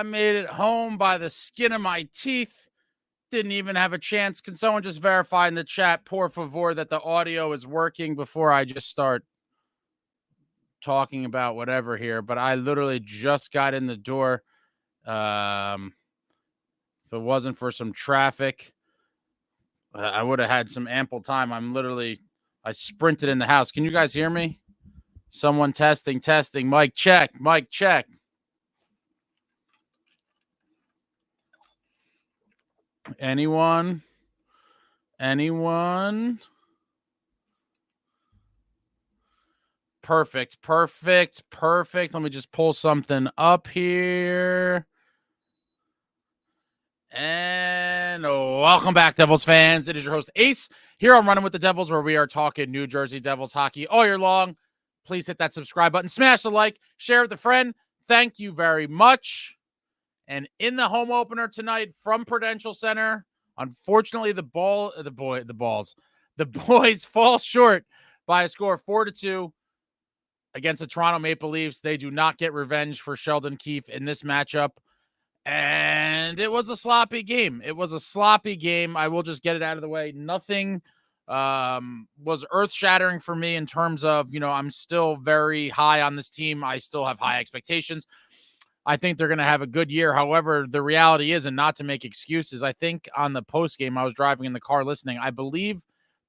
I made it home by the skin of my teeth. Didn't even have a chance. Can someone just verify in the chat, por favor, that the audio is working before I just start talking about whatever here? But I literally just got in the door. If it wasn't for some traffic, I would have had some ample time. I sprinted in the house. Can you guys hear me? Someone testing. Mic check. Anyone? Perfect. Let me just pull something up here. And welcome back, Devils fans. It is your host, Ace, here on Running with the Devils, where we are talking New Jersey Devils hockey all year long. Please hit that subscribe button, smash the like, share with a friend. Thank you very much. And in the home opener tonight from Prudential Center, unfortunately, the boys fall short by a score of 4-2 against the Toronto Maple Leafs. They do not get revenge for Sheldon Keefe in this matchup. And it was a sloppy game. I will just get it out of the way. Nothing was earth-shattering for me in terms of, I'm still very high on this team. I still have high expectations. I think they're going to have a good year. However, the reality is, and not to make excuses, I think on the post-game, I was driving in the car listening. I believe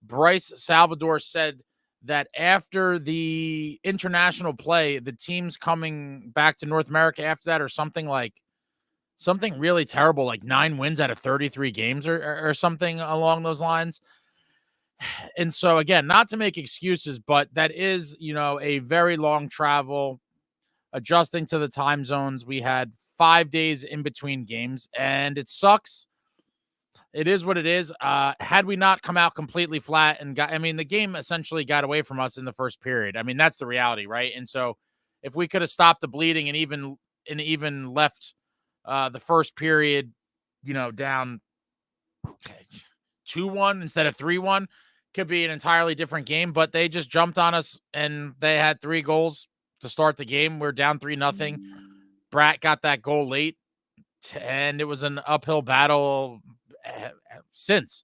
Bryce Salvador said that after the international play, the teams coming back to North America after that, or something really terrible, like 9 wins out of 33 games or something along those lines. And so, again, not to make excuses, but that is, a very long travel, adjusting to the time zones. We had 5 days in between games, and it sucks. It is what it is. Had we not come out completely flat the game essentially got away from us in the first period. That's the reality, right? And so if we could have stopped the bleeding and even left the first period, down 2-1 instead of 3-1, could be an entirely different game. But they just jumped on us, and they had 3 goals to start the game. We're down 3-0. Bratt got that goal late, and it was an uphill battle since.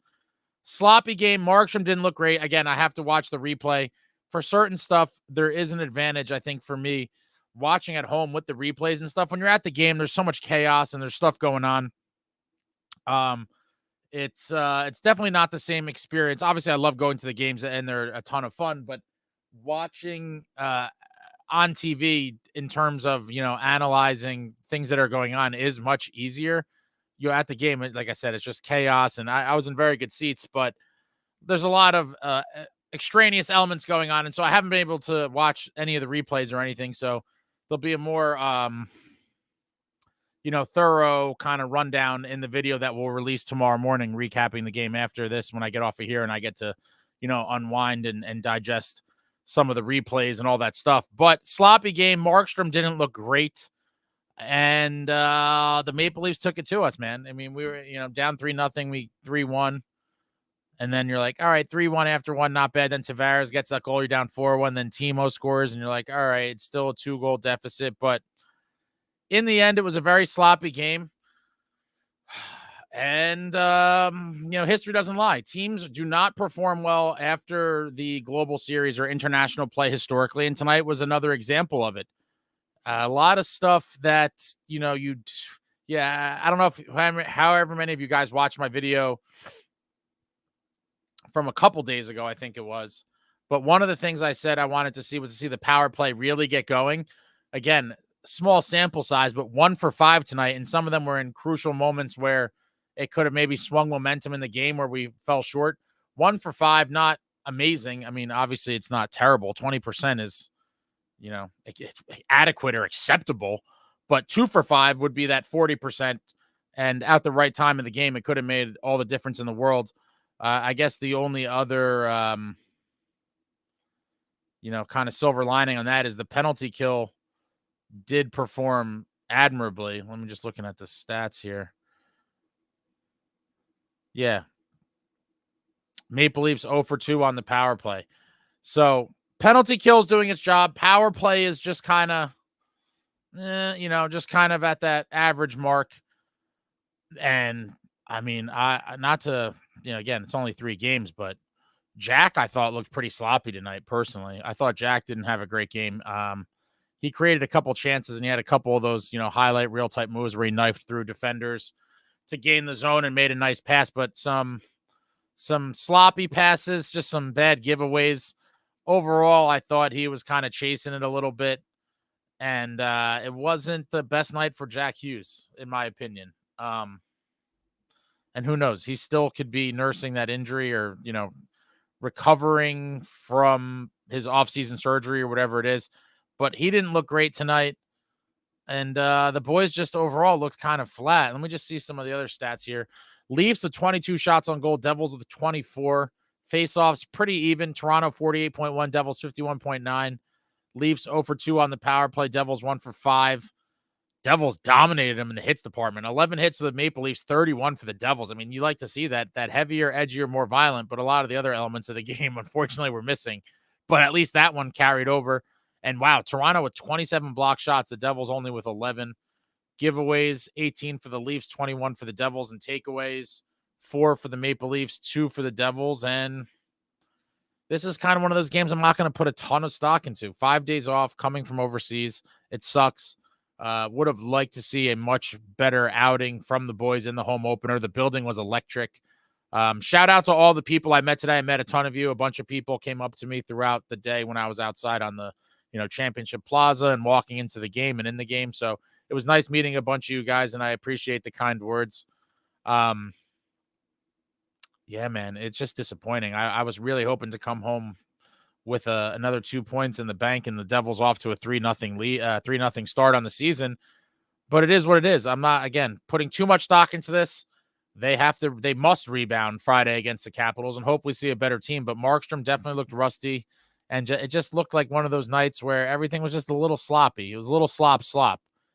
Sloppy game. Markstrom didn't look great. Again, I have to watch the replay. For certain stuff, there is an advantage, I think, for me watching at home with the replays and stuff. When you're at the game, there's so much chaos and there's stuff going on. It's definitely not the same experience. Obviously, I love going to the games and they're a ton of fun, but watching on TV in terms of, analyzing things that are going on is much easier. You're at the game, like I said, it's just chaos, and I was in very good seats, but there's a lot of extraneous elements going on, and so I haven't been able to watch any of the replays or anything, so there'll be a more thorough kind of rundown in the video that we'll release tomorrow morning, recapping the game after this when I get off of here and I get to, unwind and digest some of the replays and all that stuff. But sloppy game. Markstrom didn't look great. And the Maple Leafs took it to us, man. We were, down 3-0, we 3-1. And then you're like, all right, 3-1 after 1, not bad. Then Tavares gets that goal, you're down 4-1. Then Timo scores, and you're like, all right, it's still a 2-goal deficit. But in the end, it was a very sloppy game. And, history doesn't lie. Teams do not perform well after the global series or international play historically. And tonight was another example of it. A lot of stuff that, I don't know if however many of you guys watched my video from a couple days ago, I think it was. But one of the things I said I wanted to see was to see the power play really get going. Again, small sample size, but 1 for 5 tonight. And some of them were in crucial moments where it could have maybe swung momentum in the game where we fell short. 1 for 5, not amazing. Obviously it's not terrible. 20% is, adequate or acceptable, but 2 for 5 would be that 40%. And at the right time of the game, it could have made all the difference in the world. I guess the only other, kind of silver lining on that is the penalty kill did perform admirably. Let me just looking at the stats here. Yeah. Maple Leafs 0 for 2 on the power play. So penalty kill is doing its job. Power play is just kind of, just kind of at that average mark. And I mean, not to, again, it's only 3 games, but Jack, I thought, looked pretty sloppy tonight, personally. I thought Jack didn't have a great game. He created a couple chances, and he had a couple of those, highlight reel type moves where he knifed through defenders to gain the zone and made a nice pass, but some sloppy passes, just some bad giveaways. Overall, I thought he was kind of chasing it a little bit, and it wasn't the best night for Jackhughes, in my opinion. And who knows? He still could be nursing that injury or, recovering from his offseason surgery or whatever it is. But he didn't look great tonight. And the boys just overall looked kind of flat. Let me just see some of the other stats here. Leafs with 22 shots on goal. Devils with 24. Faceoffs pretty even. Toronto 48.1. Devils 51.9. Leafs 0 for 2 on the power play. Devils 1 for 5. Devils dominated them in the hits department. 11 hits for the Maple Leafs, 31 for the Devils. I mean, you like to see that heavier, edgier, more violent, but a lot of the other elements of the game, unfortunately, were missing. But at least that one carried over. And wow, Toronto with 27 block shots, the Devils only with 11. Giveaways, 18 for the Leafs, 21 for the Devils, and takeaways, 4 for the Maple Leafs, 2 for the Devils. And this is kind of one of those games I'm not going to put a ton of stock into. 5 days off, coming from overseas. It sucks. Would have liked to see a much better outing from the boys in the home opener. The building was electric. Shout out to all the people I met today. I met a ton of you. A bunch of people came up to me throughout the day when I was outside on the, Championship Plaza and walking into the game and in the game. So it was nice meeting a bunch of you guys, and I appreciate the kind words. Yeah, man, it's just disappointing. I was really hoping to come home with another 2 points in the bank, and the Devils off to a 3-0 lead, 3-0 start on the season. But it is what it is. I'm not, again, putting too much stock into this. They must rebound Friday against the Capitals and hope we see a better team. But Markstrom definitely looked rusty, and it just looked like one of those nights where everything was just a little sloppy. It was a little slop.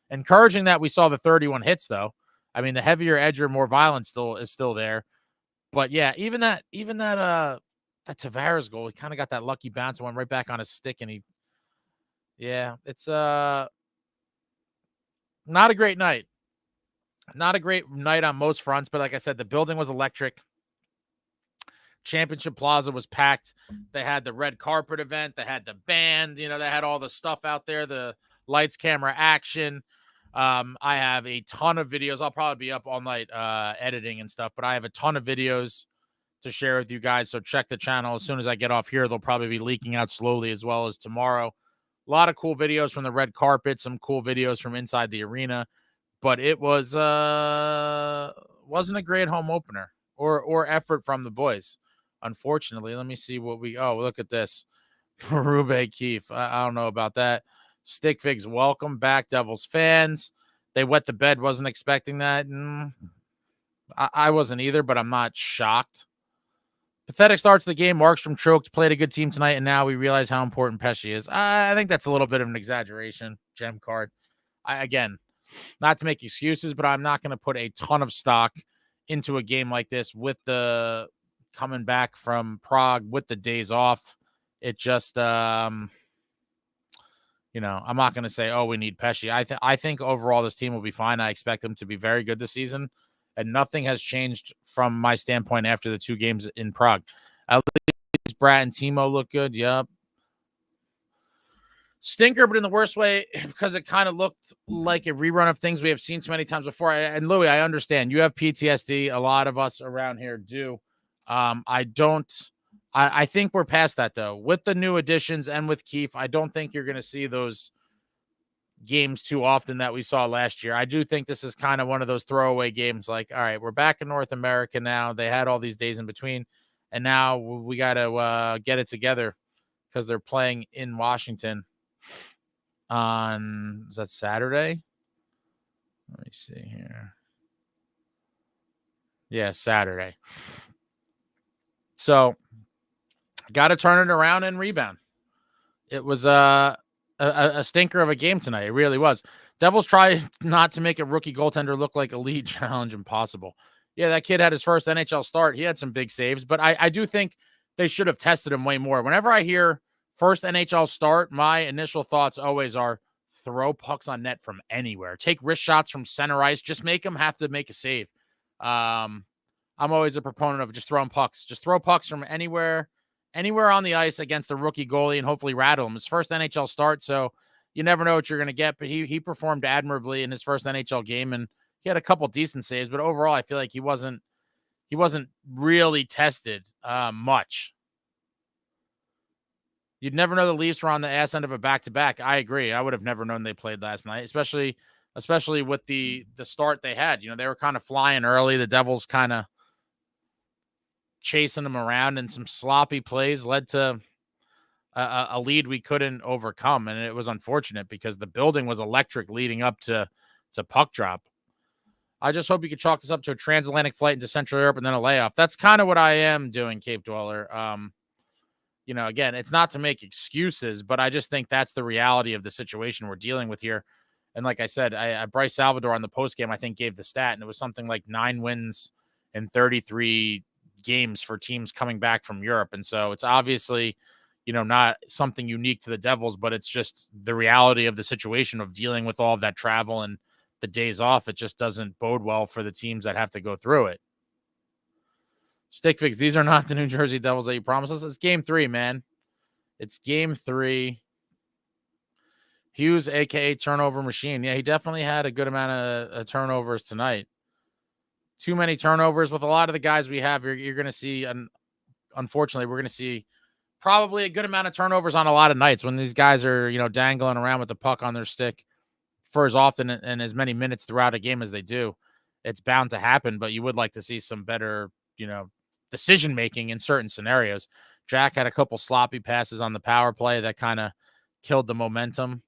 Encouraging that we saw the 31 hits, though. I mean, the heavier, edgier, more violent is still there. But yeah, even that Tavares goal, he kind of got that lucky bounce and went right back on his stick, and it's not a great night. Not a great night on most fronts, but like I said, the building was electric. Championship Plaza was packed. They had the red carpet event. They had the band. They had all the stuff out there, the lights, camera, action. I have a ton of videos. I'll probably be up all night editing and stuff, but I have a ton of videos to share with you guys. So check the channel. As soon as I get off here, they'll probably be leaking out slowly as well as tomorrow. A lot of cool videos from the red carpet, some cool videos from inside the arena, but it wasn't a great home opener or effort from the boys. Unfortunately, let me see look at this. Rube Keefe. I don't know about that. Stick Figs, welcome back, Devils fans. They wet the bed. Wasn't expecting that. I wasn't either, but I'm not shocked. Pathetic starts the game. Markstrom choked, played a good team tonight, and now we realize how important Pesce is. I think that's a little bit of an exaggeration, gem card. Again, not to make excuses, but I'm not going to put a ton of stock into a game like this with the coming back from Prague with the days off. It just, I'm not going to say, oh, we need Pesce. I think overall this team will be fine. I expect them to be very good this season. And nothing has changed from my standpoint after the 2 games in Prague. At least Brat and Timo look good. Yep. Stinker, but in the worst way, because it kind of looked like a rerun of things we have seen so many times before. And Louis, I understand. You have PTSD. A lot of us around here do. I think we're past that, though. With the new additions and with Keefe, I don't think you're going to see those games too often that we saw last year. I do think this is kind of one of those throwaway games. Like, all right, we're back in North America now. They had all these days in between, and now we got to get it together because they're playing in Washington on, is that Saturday? Let me see here. Yeah, Saturday. So got to turn it around and rebound. It was a stinker of a game tonight. It really was. Devils tried not to make a rookie goaltender look like a lead challenge impossible. Yeah, that kid had his first NHL start. He had some big saves, but I do think they should have tested him way more. Whenever I hear first NHL start, my initial thoughts always are throw pucks on net from anywhere. Take wrist shots from center ice. Just make them have to make a save. I'm always a proponent of just throwing pucks. Just throw pucks from anywhere on the ice against a rookie goalie and hopefully rattle him. His first NHL start, so you never know what you're going to get, but he performed admirably in his first NHL game, and he had a couple decent saves, but overall I feel like he wasn't really tested much. You'd never know the Leafs were on the ass end of a back-to-back. I agree. I would have never known they played last night, especially with the start they had. They were kind of flying early. The Devils kind of chasing them around, and some sloppy plays led to a lead we couldn't overcome. And it was unfortunate because the building was electric leading up to puck drop. I just hope you could chalk this up to a transatlantic flight into Central Europe and then a layoff. That's kind of what I am doing, Cape Dweller. Again, it's not to make excuses, but I just think that's the reality of the situation we're dealing with here. And like I said, Bryce Salvador on the postgame, I think, gave the stat, and it was something like 9 wins in 33 games for teams coming back from Europe. And so it's obviously, not something unique to the Devils, but it's just the reality of the situation of dealing with all of that travel and the days off. It just doesn't bode well for the teams that have to go through it. Stick Fix, these are not the New Jersey Devils that you promised us. It's game 3, man. It's game 3. Hughes, a.k.a. turnover machine. Yeah, he definitely had a good amount of turnovers tonight. Too many turnovers with a lot of the guys we have. You're going to see, and unfortunately, we're going to see probably a good amount of turnovers on a lot of nights when these guys are, dangling around with the puck on their stick for as often and as many minutes throughout a game as they do. It's bound to happen, but you would like to see some better, decision-making in certain scenarios. Jack had a couple sloppy passes on the power play that kind of killed the momentum.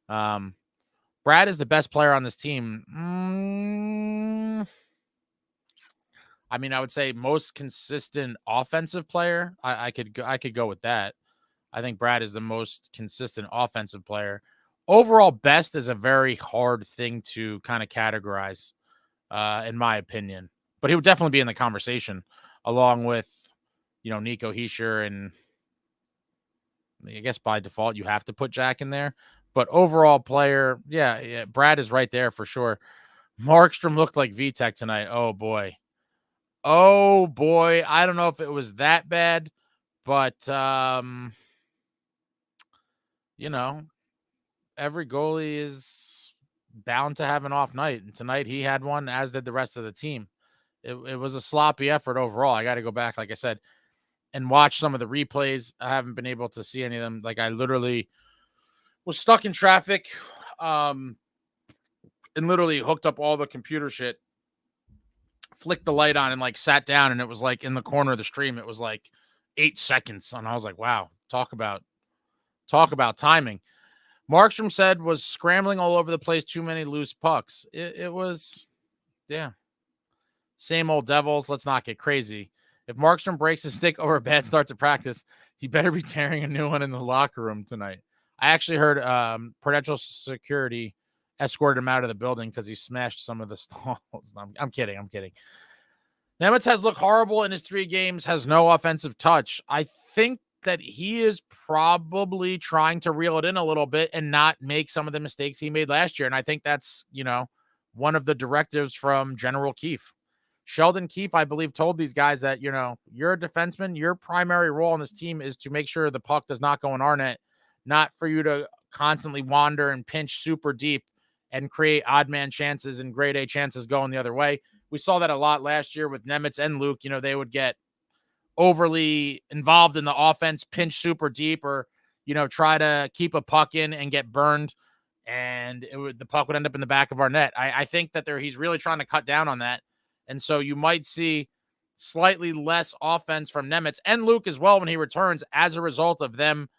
Brad is the best player on this team. I would say most consistent offensive player. I could go with that. I think Brad is the most consistent offensive player. Overall best is a very hard thing to kind of categorize, in my opinion. But he would definitely be in the conversation along with, nicohischier, and I guess by default you have to put Jack in there. But overall player, yeah, Brad is right there for sure. Markstrom looked like VTech tonight. Oh boy. I don't know if it was that bad, but every goalie is bound to have an off night, and tonight he had one, as did the rest of the team. It was a sloppy effort overall. I got to go back, like I said, and watch some of the replays. I haven't been able to see any of them. Like, I literally was stuck in traffic, and literally hooked up all the computer shit, flicked the light on, and sat down, and it was in the corner of the stream. It was 8 seconds, and I was like, wow, talk about timing. Markstrom said was scrambling all over the place, too many loose pucks. It was, yeah. Same old Devils. Let's not get crazy. If Markstrom breaks his stick over a bad start to practice, he better be tearing a new one in the locker room tonight. I actually heard Prudential Security escorted him out of the building because he smashed some of the stalls. I'm kidding. Nemitz has looked horrible in his 3 games, has no offensive touch. I think that he is probably trying to reel it in a little bit and not make some of the mistakes he made last year. And I think that's, one of the directives from General Keefe. Sheldon Keefe, I believe, told these guys that, you're a defenseman. Your primary role on this team is to make sure the puck does not go in our net, not for you to constantly wander and pinch super deep and create odd man chances and grade A chances going the other way. We saw that a lot last year with Nemitz and Luke. They would get overly involved in the offense, pinch super deep, or, try to keep a puck in and get burned. And the puck would end up in the back of our net. I think that he's really trying to cut down on that. And so you might see slightly less offense from Nemitz and Luke as well when he returns, as a result of them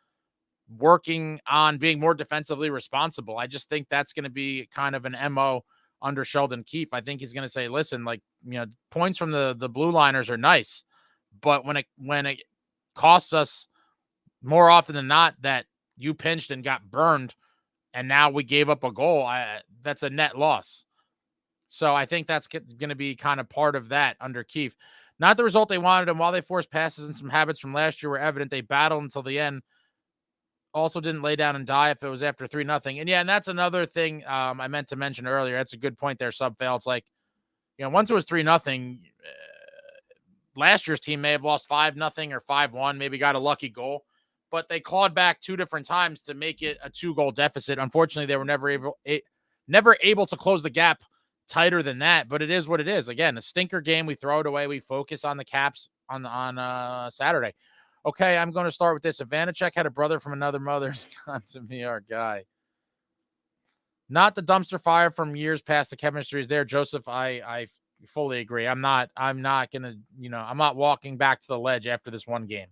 working on being more defensively responsible. I just think that's going to be kind of an MO under Sheldon Keefe. I think he's going to say, listen, points from the blue liners are nice, but when it costs us more often than not that you pinched and got burned and now we gave up a goal, that's a net loss. So I think that's going to be kind of part of that under Keefe. Not the result they wanted, and while they forced passes and some habits from last year were evident, they battled until the end. also didn't lay down and die if it was after 3-0. And yeah, and that's another thing I meant to mention earlier. That's a good point there, Subfail. It's like, once it was 3-0, last year's team may have lost 5-0 or 5-1, maybe got a lucky goal, but they clawed back 2 different times to make it a 2-goal deficit. Unfortunately, they were never able to close the gap tighter than that, but it is what it is. Again, a stinker game. We throw it away. We focus on the Caps on Saturday. Okay, I'm going to start with this. Ivanacek had a brother from another mother's got to be our guy. Not the dumpster fire from years past. The chemistry is there. Joseph, I fully agree. I'm not going to, I'm not walking back to the ledge after this one game.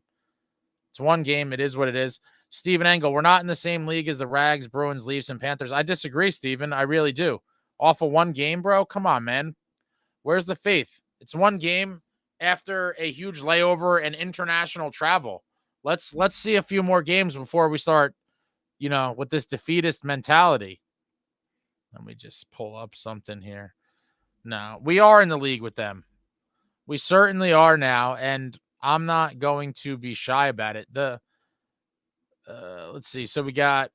It's one game. It is what it is. Steven Engel, we're not in the same league as the Rags, Bruins, Leafs, and Panthers. I disagree, Steven. I really do. Off of one game, bro? Come on, man. Where's the faith? It's one game after a huge layover and international travel. Let's see a few more games before we start, with this defeatist mentality. Let me just pull up something here. No, we are in the league with them. We certainly are now, and I'm not going to be shy about it. Let's see. So we got,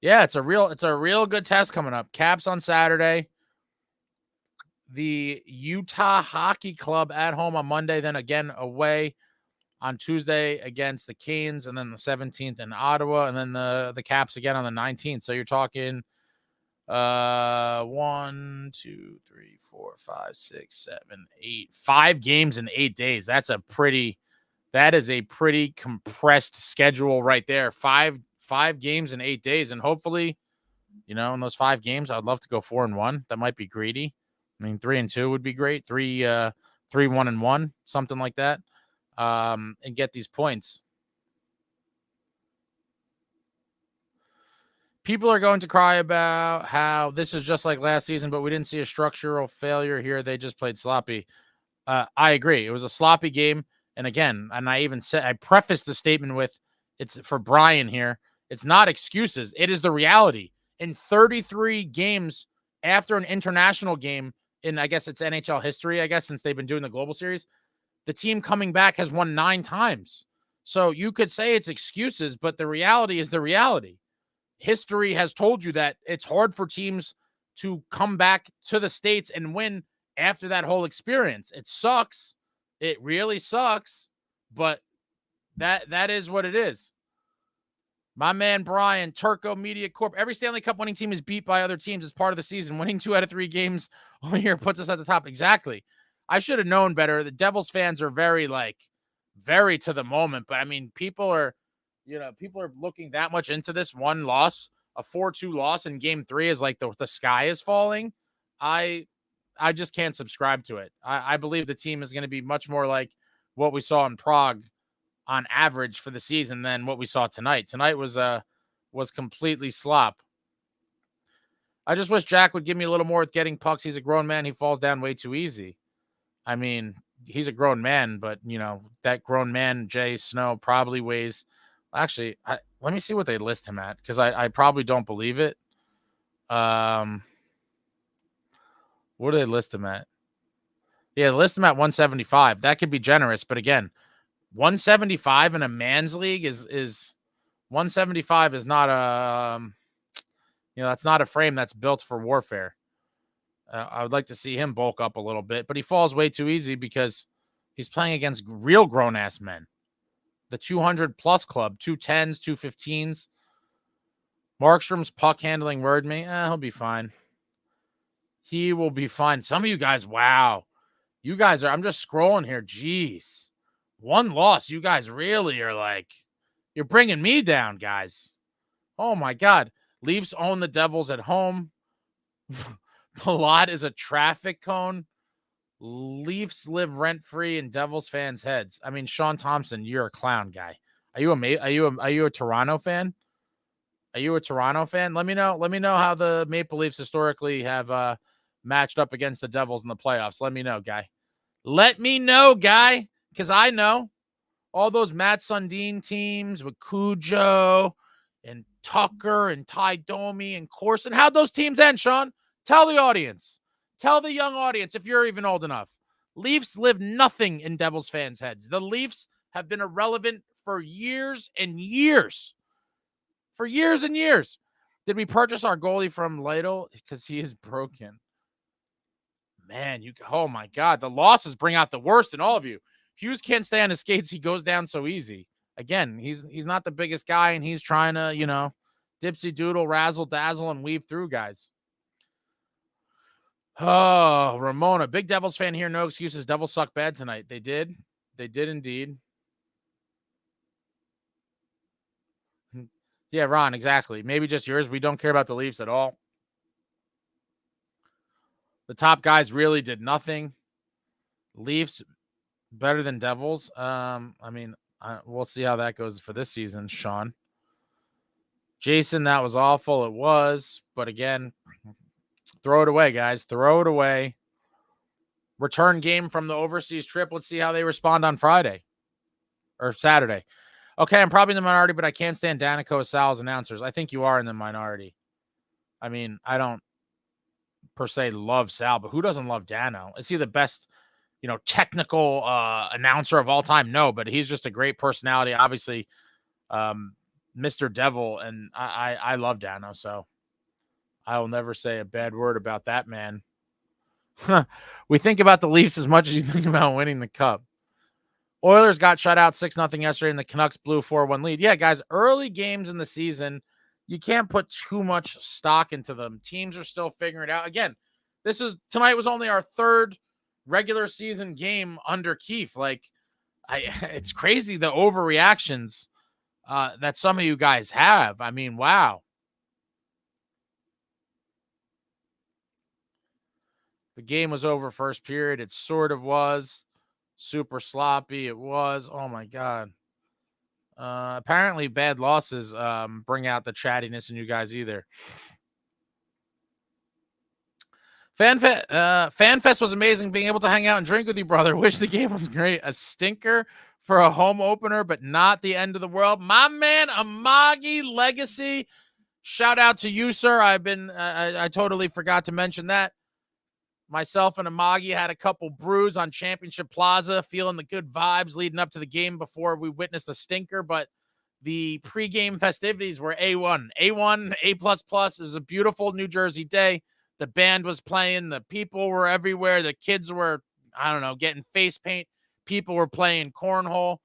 it's a real good test coming up. Caps on Saturday. The Utah Hockey Club at home on Monday, then again away on Tuesday against the Canes, and then the 17th in Ottawa, and then the Caps again on the 19th. So you're talking 1, 2, 3, 4, 5, 6, 7, 8, 5 games in 8 days. That is a pretty compressed schedule right there. Five games in 8 days, and hopefully, in those 5 games, I'd love to go 4-1. That might be greedy. I mean, 3-2 would be great. 3-1-1, something like that, and get these points. People are going to cry about how this is just like last season, but we didn't see a structural failure here. They just played sloppy. I agree. It was a sloppy game. And again, I prefaced the statement with, it's for Brian here. It's not excuses. It is the reality. In 33 games after an international game in, I guess it's NHL history, since they've been doing the Global Series, the team coming back has won 9 times. So you could say it's excuses, but the reality is the reality. History has told you that it's hard for teams to come back to the States and win after that whole experience. It sucks. It really sucks, but that is what it is. My man, Brian, Turco Media Corp. Every Stanley Cup winning team is beat by other teams as part of the season. Winning 2 out of 3 games all year puts us at the top. Exactly. I should have known better. The Devils fans are very to the moment, but I mean, people are looking that much into this one loss, a 4-2 loss in game 3 is like the sky is falling. I just can't subscribe to it. I believe the team is going to be much more like what we saw in Prague on average for the season than what we saw tonight. Tonight was completely slop. I just wish Jack would give me a little more with getting pucks. He's a grown man. He falls down way too easy. I mean, he's a grown man, but that grown man, Jay Snow, probably weighs. Actually, let me see what they list him at, because I probably don't believe it. What do they list him at? Yeah, they list him at 175. That could be generous, but again, 175 in a man's league is 175 is not that's not a frame that's built for warfare. I would like to see him bulk up a little bit, but he falls way too easy because he's playing against real grown-ass men. The 200-plus club, 210s, 215s. Markstrom's puck handling worried me. He'll be fine. He will be fine. Some of you guys, wow. You guys I'm just scrolling here. Jeez. One loss. You guys really are you're bringing me down, guys. Oh, my God. Leafs own the Devils at home. Palat is a traffic cone. Leafs live rent-free in Devils fans' heads. I mean, Sean Thompson, you're a clown guy. Are you a Toronto fan? Are you a Toronto fan? Let me know how the Maple Leafs historically have matched up against the Devils in the playoffs. Let me know, guy. Let me know, guy, because I know all those Matt Sundin teams with Cujo and Tucker and Ty Domi and Corson. How'd those teams end, Sean? Tell the audience. Tell the young audience, if you're even old enough. Leafs live nothing in Devils fans' heads. The Leafs have been irrelevant for years and years. For years and years. Did we purchase our goalie from Lytle? Because he is broken. Man, oh my God. The losses bring out the worst in all of you. Hughes can't stay on his skates. He goes down so easy. Again, he's not the biggest guy, and he's trying to, dipsy doodle, razzle dazzle, and weave through guys. Oh, Ramona, big Devils fan here. No excuses. Devils suck bad tonight. They did. They did indeed. Yeah, Ron, exactly. Maybe just yours. We don't care about the Leafs at all. The top guys really did nothing. Leafs better than Devils. We'll see how that goes for this season, Sean. Jason, that was awful. It was. But again, throw it away, guys. Throw it away. Return game from the overseas trip. Let's see how they respond on Friday or Saturday. Okay, I'm probably in the minority, but I can't stand Danica Sal's announcers. I think you are in the minority. I mean, I don't per se love Sal, but who doesn't love Dano? Is he the best, technical announcer of all time? No, but he's just a great personality. Obviously, Mr. Devil, and I love Dano, so I will never say a bad word about that man. We think about the Leafs as much as you think about winning the Cup. Oilers got shut out 6-0 yesterday, and the Canucks blew 4-1 lead. Yeah, guys, early games in the season, you can't put too much stock into them. Teams are still figuring it out. Again, tonight was only our third regular season game under Keefe. It's crazy the overreactions that some of you guys have. I mean, wow. The game was over first period. It sort of was. Super sloppy. It was. Oh, my God. Apparently, bad losses bring out the chattiness in you guys either. FanFest was amazing. Being able to hang out and drink with you, brother. Wish the game was great. A stinker for a home opener, but not the end of the world. My man, Amagi Legacy. Shout out to you, sir. I totally forgot to mention that. Myself and Amagi had a couple brews on Championship Plaza, feeling the good vibes leading up to the game before we witnessed the stinker. But the pregame festivities were A1, A++. It was a beautiful New Jersey day. The band was playing. The people were everywhere. The kids were, getting face paint. People were playing cornhole.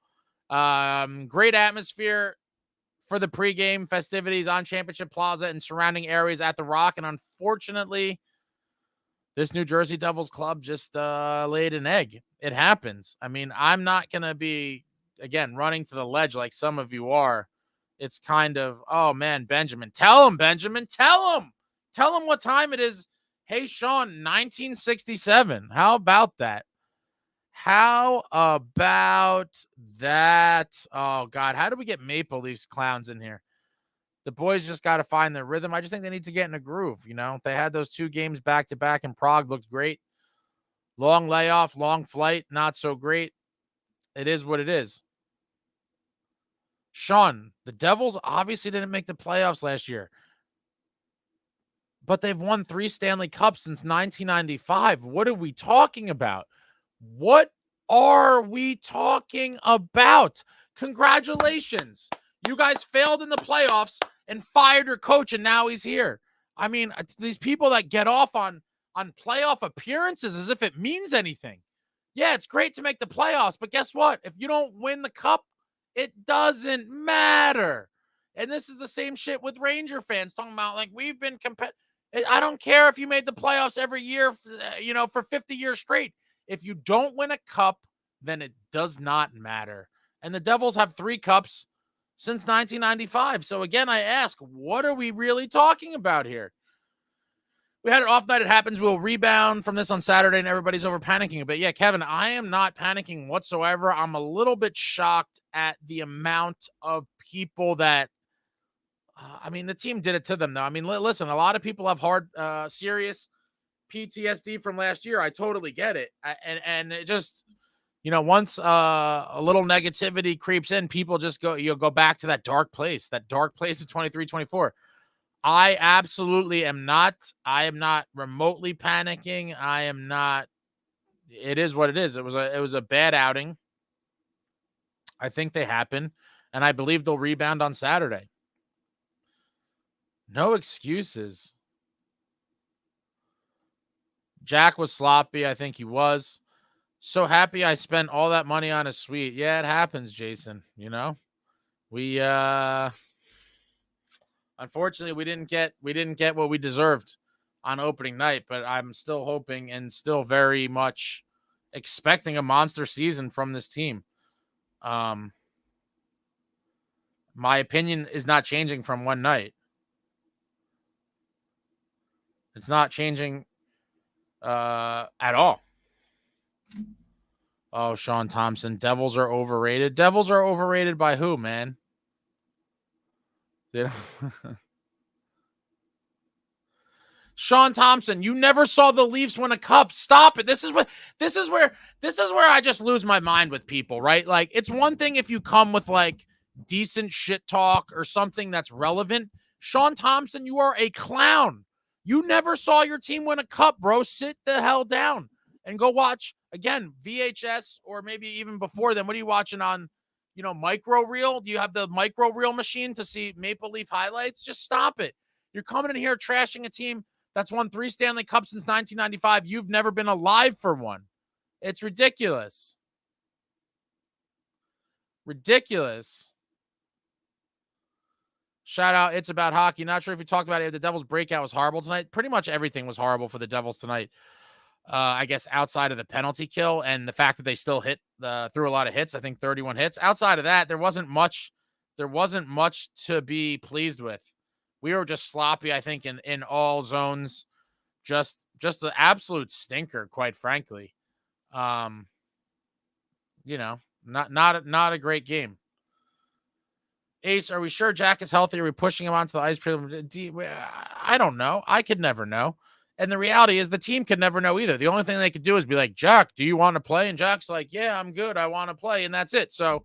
Great atmosphere for the pregame festivities on Championship Plaza and surrounding areas at the Rock. And unfortunately, this New Jersey Devils club just laid an egg. It happens. I mean, I'm not going to be, again, running to the ledge like some of you are. It's kind of, oh, man, Benjamin. Tell him, Benjamin. Tell him. Tell him what time it is. Hey, Sean, 1967. How about that? How about that? Oh, God. How do we get Maple Leafs clowns in here? The boys just got to find their rhythm. I just think they need to get in a groove. They had those 2 games back-to-back in Prague. Looked great. Long layoff, long flight. Not so great. It is what it is. Sean, the Devils obviously didn't make the playoffs last year, but they've won 3 Stanley Cups since 1995. What are we talking about? What are we talking about? Congratulations. You guys failed in the playoffs and fired your coach, and now he's here. I mean, these people that get off on playoff appearances as if it means anything. Yeah, it's great to make the playoffs, but guess what? If you don't win the Cup, it doesn't matter. And this is the same shit with Ranger fans talking about, we've been I don't care if you made the playoffs every year, for 50 years straight. If you don't win a Cup, then it does not matter. And the Devils have 3 Cups since 1995. So again, I ask, what are we really talking about here? We had an off night. It happens. We'll rebound from this on Saturday, and everybody's over panicking a bit. Yeah, Kevin, I am not panicking whatsoever. I'm a little bit shocked at the amount of people that, the team did it to them, though. I mean, listen, a lot of people have serious PTSD from last year. I totally get it. And it just, once a little negativity creeps in, people just you'll go back to that dark place of 23-24. I absolutely am not. I am not remotely panicking. I am not. It is what it is. It was a bad outing. I think they happen. And I believe they'll rebound on Saturday. No excuses. Jack was sloppy. I think he was. So happy I spent all that money on a suite. Yeah, it happens, Jason. You know, we unfortunately we didn't get what we deserved on opening night, but I'm still hoping and still very much expecting a monster season from this team. My opinion is not changing from one night. It's not changing at all. Oh, Sean Thompson. Devils are overrated. Devils are overrated by who, man? They don't... Sean Thompson, you never saw the Leafs win a cup. Stop it. This is where I just lose my mind with people, right? Like, it's one thing if you come with like decent shit talk or something that's relevant. Sean Thompson, you are a clown. You never saw your team win a cup, bro. Sit the hell down and go watch again VHS or maybe even before then. What are you watching on, micro reel? Do you have the micro reel machine to see Maple Leaf highlights? Just stop it. You're coming in here trashing a team that's won 3 Stanley Cups since 1995. You've never been alive for one. It's ridiculous. Ridiculous. Shout out, It's About Hockey. Not sure if you talked about it. The Devils' breakout was horrible tonight. Pretty much everything was horrible for the Devils tonight. I guess outside of the penalty kill and the fact that they still threw a lot of hits. I think 31 hits. Outside of that, there wasn't much to be pleased with. We were just sloppy, I think, in all zones. Just the absolute stinker, quite frankly. Not a great game. Ace, are we sure Jack is healthy? Are we pushing him onto the ice? I don't know. I could never know. And the reality is the team could never know either. The only thing they could do is be like, Jack, do you want to play? And Jack's like, yeah, I'm good. I want to play. And that's it. So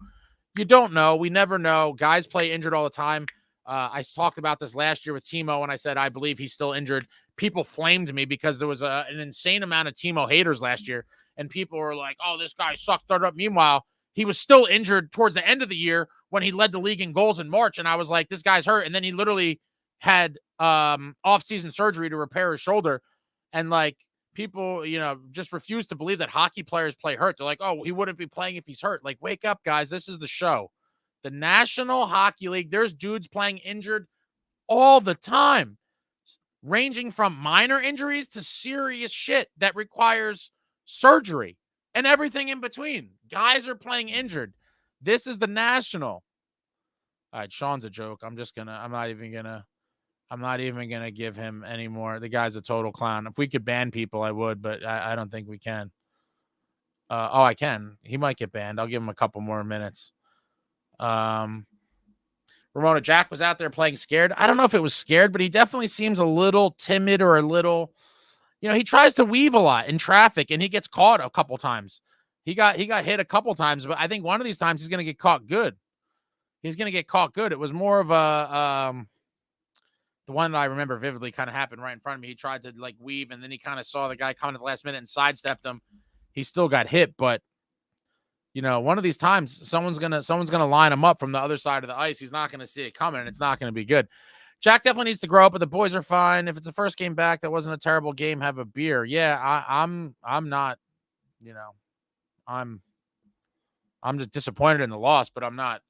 you don't know. We never know. Guys play injured all the time. I talked about this last year with Timo when I said I believe he's still injured. People flamed me because there was an insane amount of Timo haters last year. And people were like, oh, this guy sucks. Meanwhile, he was still injured towards the end of the year when he led the league in goals in March. And I was like, this guy's hurt. And then he literally had off-season surgery to repair his shoulder. And like people, just refuse to believe that hockey players play hurt. They're like, oh, he wouldn't be playing if he's hurt. Like, wake up, guys. This is the show. The National Hockey League, there's dudes playing injured all the time, ranging from minor injuries to serious shit that requires surgery and everything in between. Guys are playing injured. This is the National. All right, Sean's a joke. I'm not even gonna give him any more. The guy's a total clown. If we could ban people, I would, but I don't think we can. I can. He might get banned. I'll give him a couple more minutes. Ramona, Jack was out there playing scared. I don't know if it was scared, but he definitely seems a little timid or a little, he tries to weave a lot in traffic and he gets caught a couple times. He got hit a couple times, but I think one of these times he's going to get caught good. He's going to get caught good. It was more of the one that I remember vividly kind of happened right in front of me. He tried to like weave and then he kind of saw the guy coming at the last minute and sidestepped him. He still got hit, but one of these times someone's gonna line him up from the other side of the ice. He's not gonna see it coming, and it's not gonna be good. Jack definitely needs to grow up, but the boys are fine. If it's the first game back, that wasn't a terrible game. Have a beer. Yeah, I'm not. I'm just disappointed in the loss, but I'm not.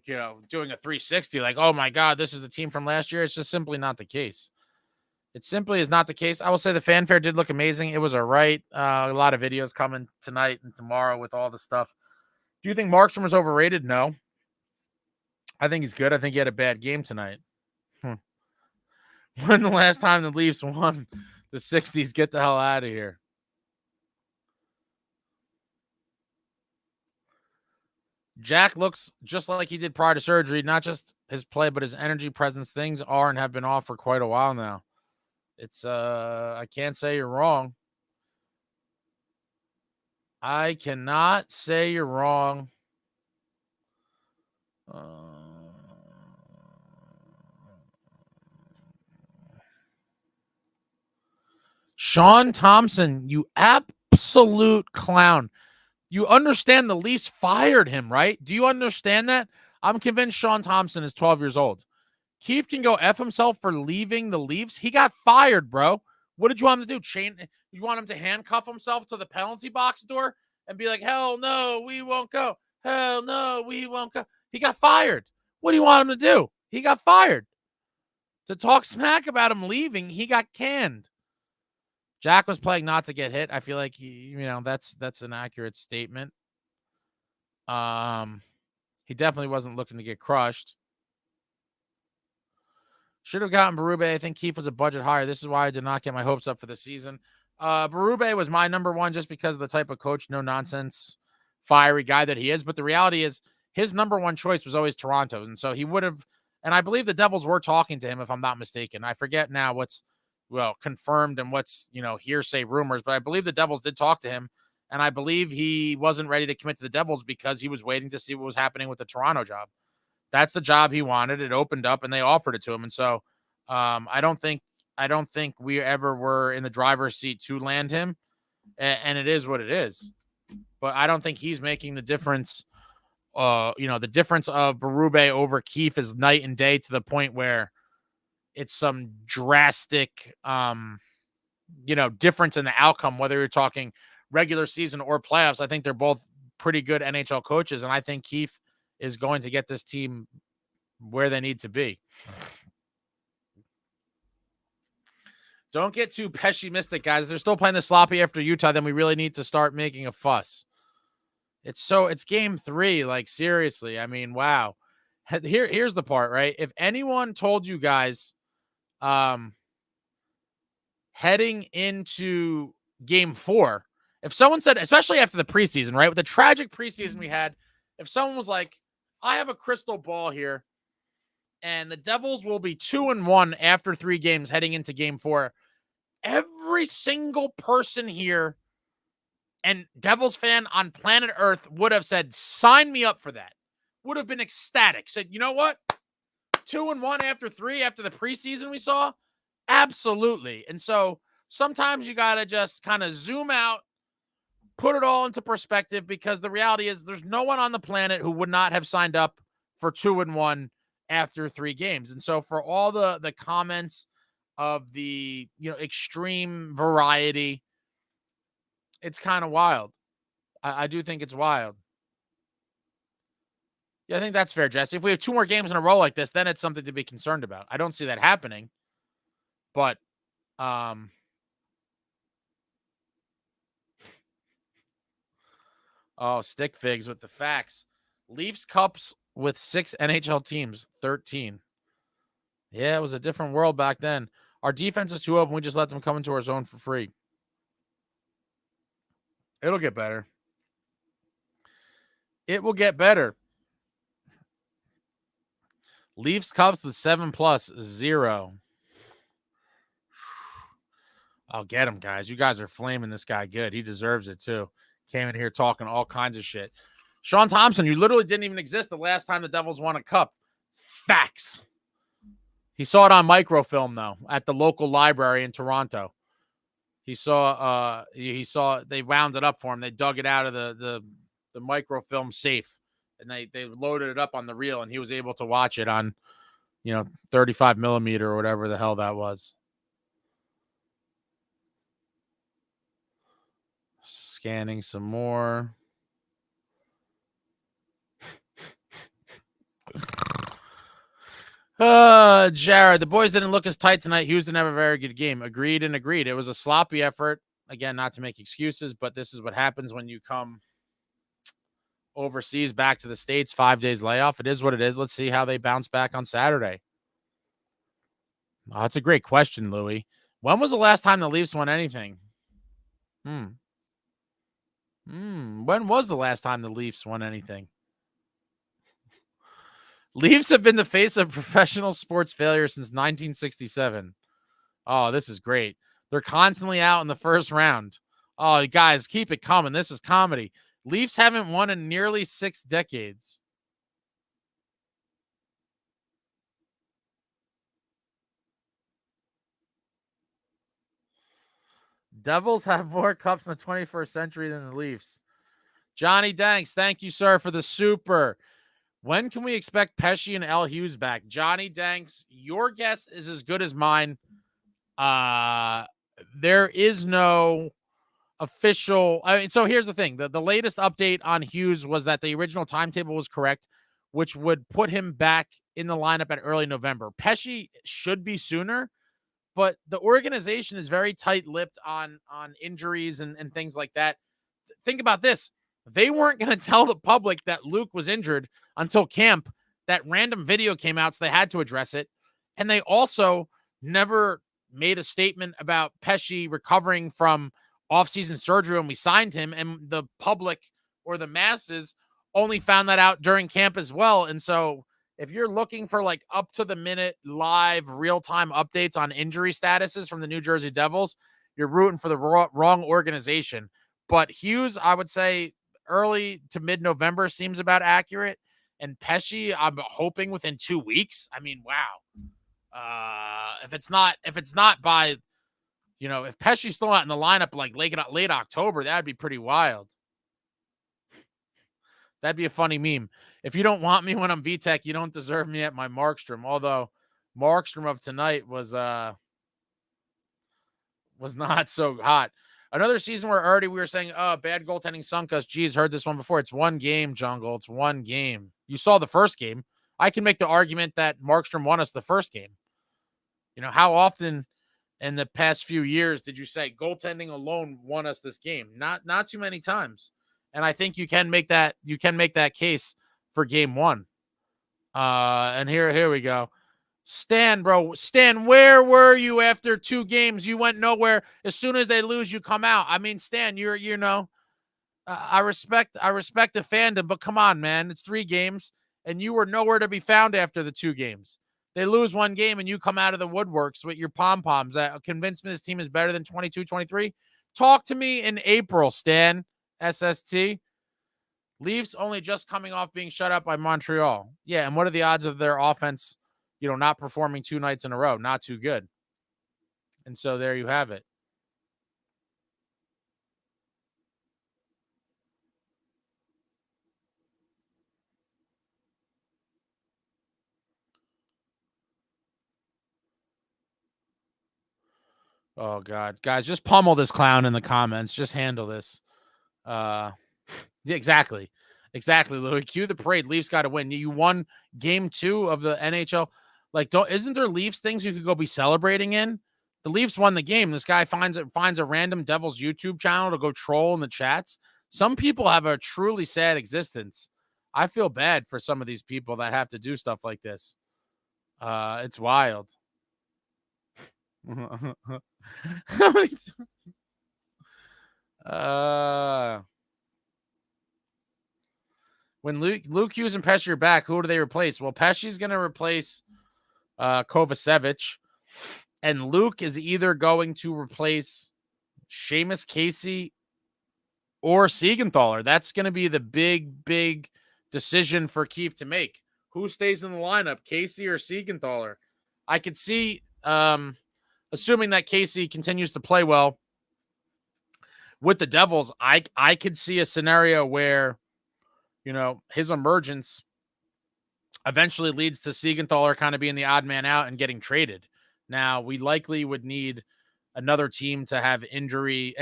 Doing a 360 like, oh my God, this is the team from last year. It's just simply not the case. It simply is not the case. I will say the fanfare did look amazing. It was all right. A lot of videos coming tonight and tomorrow with all the stuff. Do you think Markstrom was overrated? No. I think he's good. I think he had a bad game tonight. When the last time the Leafs won the 60s? Get the hell out of here. Jack looks just like he did prior to surgery. Not just his play, but his energy, presence. Things are and have been off for quite a while now. It's I can't say you're wrong. I cannot say you're wrong. Sean Thompson, you absolute clown. You understand the Leafs fired him, right? Do you understand that? I'm convinced Sean Thompson is 12 years old. Keefe can go F himself for leaving the Leafs. He got fired, bro. What did you want him to do? You want him to handcuff himself to the penalty box door and be like, hell no, we won't go. Hell no, we won't go. He got fired. What do you want him to do? He got fired. To talk smack about him leaving, he got canned. Jack was playing not to get hit. I feel like that's an accurate statement. He definitely wasn't looking to get crushed. Should have gotten Berube. I think Keefe was a budget higher. This is why I did not get my hopes up for the season. Berube was my number one just because of the type of coach, no nonsense, fiery guy that he is. But the reality is his number one choice was always Toronto. And so he would have, and I believe the Devils were talking to him, if I'm not mistaken. I forget now what's, confirmed and what's, hearsay rumors, but I believe the Devils did talk to him. And I believe he wasn't ready to commit to the Devils because he was waiting to see what was happening with the Toronto job. That's the job he wanted. It opened up and they offered it to him. And so I don't think we ever were in the driver's seat to land him. And it is what it is. But I don't think he's making the difference. The difference of Berube over Keefe is night and day to the point where it's some drastic, difference in the outcome, whether you're talking regular season or playoffs. I think they're both pretty good NHL coaches. And I think Keefe is going to get this team where they need to be. Don't get too pessimistic, guys. They're still playing the sloppy after Utah. Then we really need to start making a fuss. It's game 3. Like, seriously. I mean, wow. Here's the part, right? If anyone told you guys, heading into game 4, if someone said, especially after the preseason, right? With the tragic preseason we had, if someone was like, I have a crystal ball here, and the Devils will be 2-1 after 3 games heading into game 4, every single person here and Devils fan on planet Earth would have said, sign me up for that. Would have been ecstatic. Said, you know what? 2-1 after 3 after the preseason we saw? Absolutely. And so sometimes you got to just kind of zoom out, put it all into perspective, because the reality is there's no one on the planet who would not have signed up for 2-1 after 3 games. And so for all the comments of the, extreme variety, it's kind of wild. I do think it's wild. Yeah, I think that's fair, Jesse. If we have 2 more games in a row like this, then it's something to be concerned about. I don't see that happening, but stick figs with the facts. Leafs Cups with 6 NHL teams, 13. Yeah, it was a different world back then. Our defense is too open. We just let them come into our zone for free. It'll get better. It will get better. Leafs Cups with 7+ 0. I'll get him, guys. You guys are flaming this guy good. He deserves it, too. Came in here talking all kinds of shit. Sean Thompson, you literally didn't even exist the last time the Devils won a cup. Facts. He saw it on microfilm, though, at the local library in Toronto. He saw they wound it up for him. They dug it out of the microfilm safe, and they loaded it up on the reel, and he was able to watch it on, 35 millimeter or whatever the hell that was. Scanning some more. Jared, the boys didn't look as tight tonight. Hughes didn't have a very good game. Agreed. It was a sloppy effort. Again, not to make excuses, but this is what happens when you come overseas back to the States, 5 days layoff. It is what it is. Let's see how they bounce back on Saturday. Oh, that's a great question, Louie. When was the last time the Leafs won anything? When was the last time the Leafs won anything? Leafs have been the face of professional sports failure since 1967. Oh, this is great. They're constantly out in the first round. Oh, guys, keep it coming. This is comedy. Leafs haven't won in nearly 6 decades. Devils have more cups in the 21st century than the Leafs. Johnny Danks, thank you, sir, for the super. When can we expect Pesci and L. Hughes back? Johnny Danks, your guess is as good as mine. There is no official. So here's the thing. The latest update on Hughes was that the original timetable was correct, which would put him back in the lineup at early November. Pesci should be sooner, but the organization is very tight-lipped on injuries and things like that. Think about this. They weren't going to tell the public that Luke was injured until camp. That random video came out, so they had to address it. And they also never made a statement about Pesci recovering from offseason surgery when we signed him, and the public or the masses only found that out during camp as well. And so if you're looking for like up to the minute live real-time updates on injury statuses from the New Jersey Devils, you're rooting for the wrong organization. But Hughes, I would say early to mid-November seems about accurate. And Pesci, I'm hoping within 2 weeks. I mean, wow. If it's not by, if Pesci's still not in the lineup like late October, that'd be pretty wild. That'd be a funny meme. If you don't want me when I'm VTech, you don't deserve me at my Markstrom. Although Markstrom of tonight was not so hot. Another season where already we were saying, oh, bad goaltending sunk us. Geez, heard this one before. It's one game, Jungle. It's one game. You saw the first game. I can make the argument that Markstrom won us the first game. How often in the past few years did you say goaltending alone won us this game? Not too many times. And I think you can make that case for game one. And here we go. Stan, where were you after 2 games? You went nowhere. As soon as they lose, you come out. I mean, Stan, I respect the fandom, but come on, man. It's 3 games, and you were nowhere to be found after the 2 games. They lose 1 game, and you come out of the woodworks with your pom-poms that convince me this team is better than 22-23. Talk to me in April, Stan, SST. Leafs only just coming off being shut out by Montreal. Yeah, and what are the odds of their offense not performing 2 nights in a row? Not too good. And so there you have it. Oh, God. Guys, just pummel this clown in the comments. Just handle this. Yeah, exactly. Exactly, Louis. Cue the parade. Leafs got to win. You won game 2 of the NHL. Isn't there Leafs things you could go be celebrating in? The Leafs won the game. This guy finds a random Devils YouTube channel to go troll in the chats. Some people have a truly sad existence. I feel bad for some of these people that have to do stuff like this. It's wild. When Luke Hughes and Pesci are back, who do they replace? Well, Pesci's going to replace Kovacevic, and Luke is either going to replace Seamus Casey or Siegenthaler. That's going to be the big decision for Keefe to make. Who stays in the lineup, Casey or Siegenthaler? I could see, assuming that Casey continues to play well with the Devils, I could see a scenario where, his emergence eventually leads to Siegenthaler kind of being the odd man out and getting traded. Now, we likely would need another team to have an injury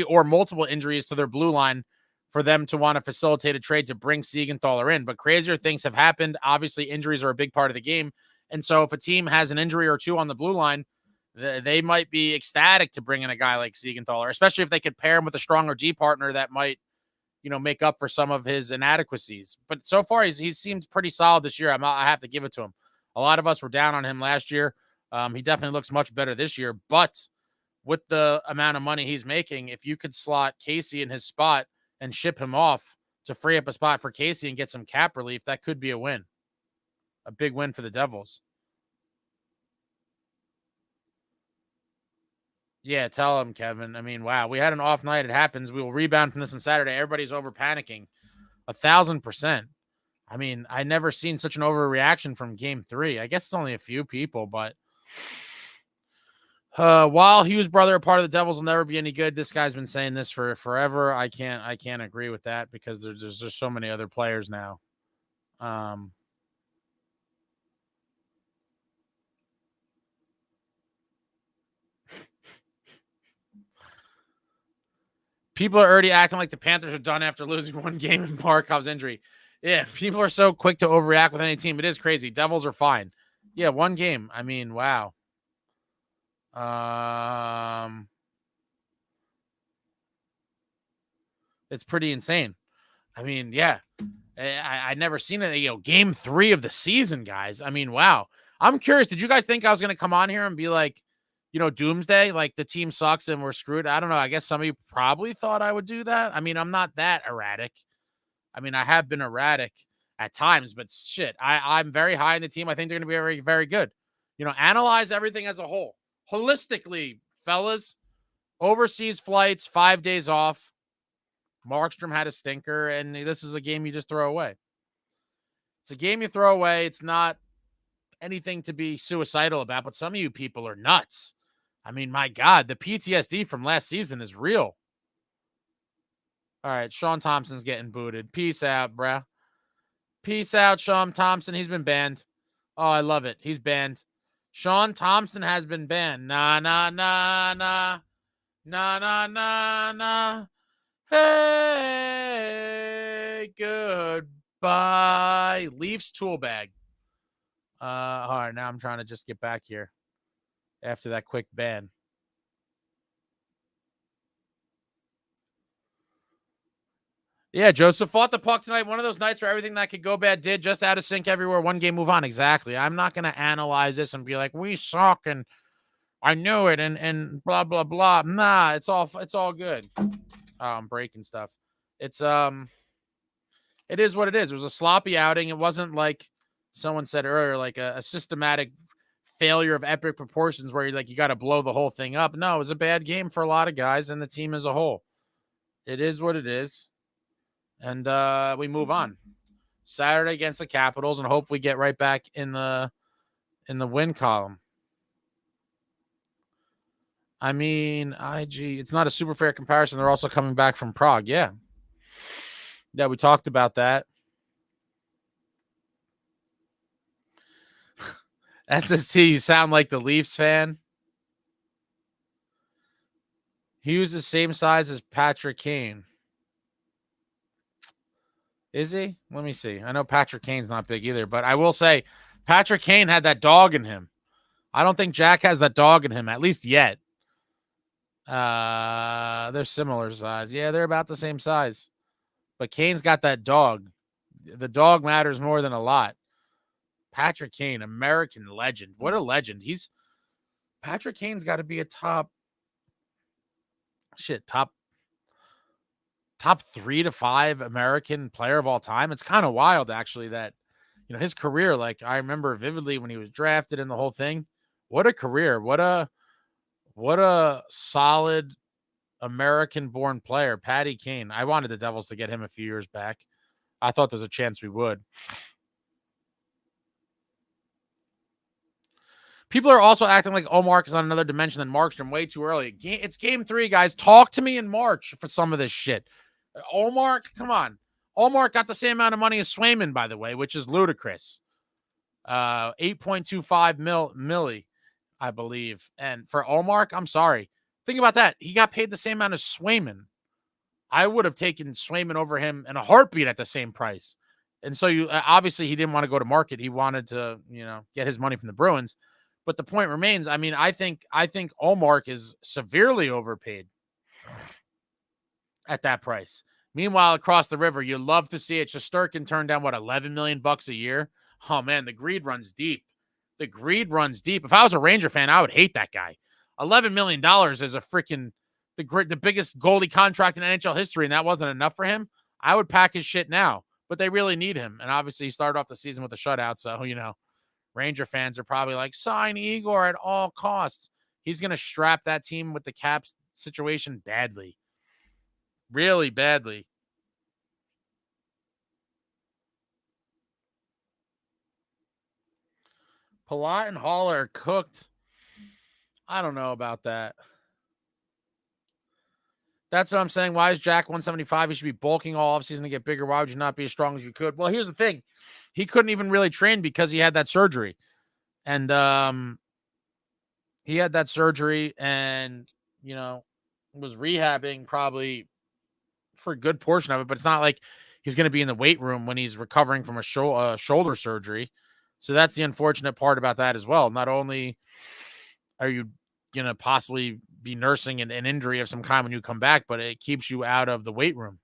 or multiple injuries to their blue line for them to want to facilitate a trade to bring Siegenthaler in. But crazier things have happened. Obviously, injuries are a big part of the game. And so if a team has an injury or 2 on the blue line, they might be ecstatic to bring in a guy like Siegenthaler, especially if they could pair him with a stronger D partner that might, make up for some of his inadequacies. But so far, he's seemed pretty solid this year. I have to give it to him. A lot of us were down on him last year. He definitely looks much better this year. But with the amount of money he's making, if you could slot Casey in his spot and ship him off to free up a spot for Casey and get some cap relief, that could be a win. A big win for the Devils. Yeah, tell him, Kevin. I mean, wow, we had an off night. It happens. We will rebound from this on Saturday. Everybody's over panicking. 1,000%. I mean, I never seen such an overreaction from game 3. I guess it's only a few people, but While Hughes' brother, a part of the Devils, will never be any good. This guy's been saying this for forever. I can't agree with that because there's just so many other players now. People are already acting like the Panthers are done after losing one game in Barkov's injury. Yeah, people are so quick to overreact with any team. It is crazy. Devils are fine. Yeah, one game. I mean, wow. It's pretty insane. I mean, yeah. I never seen it. Game 3 of the season, guys. I mean, wow. I'm curious. Did you guys think I was going to come on here and be like, doomsday, like the team sucks and we're screwed? I don't know. I guess some of you probably thought I would do that. I mean, I'm not that erratic. I mean, I have been erratic at times, but shit, I'm very high in the team. I think they're going to be very, very good. Analyze everything as a whole. Holistically, fellas, overseas flights, 5 days off. Markstrom had a stinker, and this is a game you just throw away. It's a game you throw away. It's not anything to be suicidal about, but some of you people are nuts. I mean, my God, the PTSD from last season is real. All right, Sean Thompson's getting booted. Peace out, bruh. Peace out, Sean Thompson. He's been banned. Oh, I love it. He's banned. Sean Thompson has been banned. Nah, nah, nah, nah. Nah, nah, nah, nah. Hey, goodbye. Leafs tool bag. All right, now I'm trying to just get back here after that quick ban. Yeah, Joseph fought the puck tonight. One of those nights where everything that could go bad did, just out of sync everywhere. One game, move on. Exactly. I'm not going to analyze this and be like, we suck and I knew it and blah, blah, blah. Nah, it's all good. Breaking stuff. It is what it is. It was a sloppy outing. It wasn't like someone said earlier, like a systematic failure of epic proportions where you got to blow the whole thing up. No, it was a bad game for a lot of guys and the team as a whole. It is what it is. And we move on. Saturday against the Capitals, and hope we get right back in the win column. I mean, it's not a super fair comparison. They're also coming back from Prague. Yeah. Yeah, we talked about that. SST, you sound like the Leafs fan. He was the same size as Patrick Kane. Is he? Let me see. I know Patrick Kane's not big either, but I will say Patrick Kane had that dog in him. I don't think Jack has that dog in him, at least yet. They're similar size. Yeah, they're about the same size. But Kane's got that dog. The dog matters more than a lot. Patrick Kane, American legend. What a legend. Patrick Kane's got to be a top 3 to 5 American player of all time. It's kind of wild, actually, that his career, like I remember vividly when he was drafted and the whole thing. What a career. What a solid American-born player, Patty Kane. I wanted the Devils to get him a few years back. I thought there's a chance we would. People are also acting like Omar is on another dimension than Markstrom way too early. It's game 3, guys. Talk to me in March for some of this shit. Omar, come on. Omar got the same amount of money as Swayman, by the way, which is ludicrous. 8.25 milli, I believe. And for Omar, I'm sorry. Think about that. He got paid the same amount as Swayman. I would have taken Swayman over him in a heartbeat at the same price. And so obviously he didn't want to go to market. He wanted to, get his money from the Bruins. But the point remains, I mean, I think Omar is severely overpaid at that price. Meanwhile, across the river, you love to see it. Shesterkin turned down, $11 million a year? Oh, man, the greed runs deep. The greed runs deep. If I was a Ranger fan, I would hate that guy. $11 million is a freaking the biggest goalie contract in NHL history, and that wasn't enough for him. I would pack his shit now, but they really need him. And obviously, he started off the season with a shutout, so, Ranger fans are probably like, sign Igor at all costs. He's going to strap that team with the Caps situation badly. Really badly. Palat and Hall are cooked. I don't know about that. That's what I'm saying. Why is Jack 175? He should be bulking all offseason to get bigger. Why would you not be as strong as you could? Well, here's the thing. He couldn't even really train because he had that surgery. And he had that surgery and, was rehabbing probably for a good portion of it, but it's not like he's going to be in the weight room when he's recovering from a shoulder surgery. So that's the unfortunate part about that as well. Not only are you going to possibly be nursing an injury of some kind when you come back, but it keeps you out of the weight room.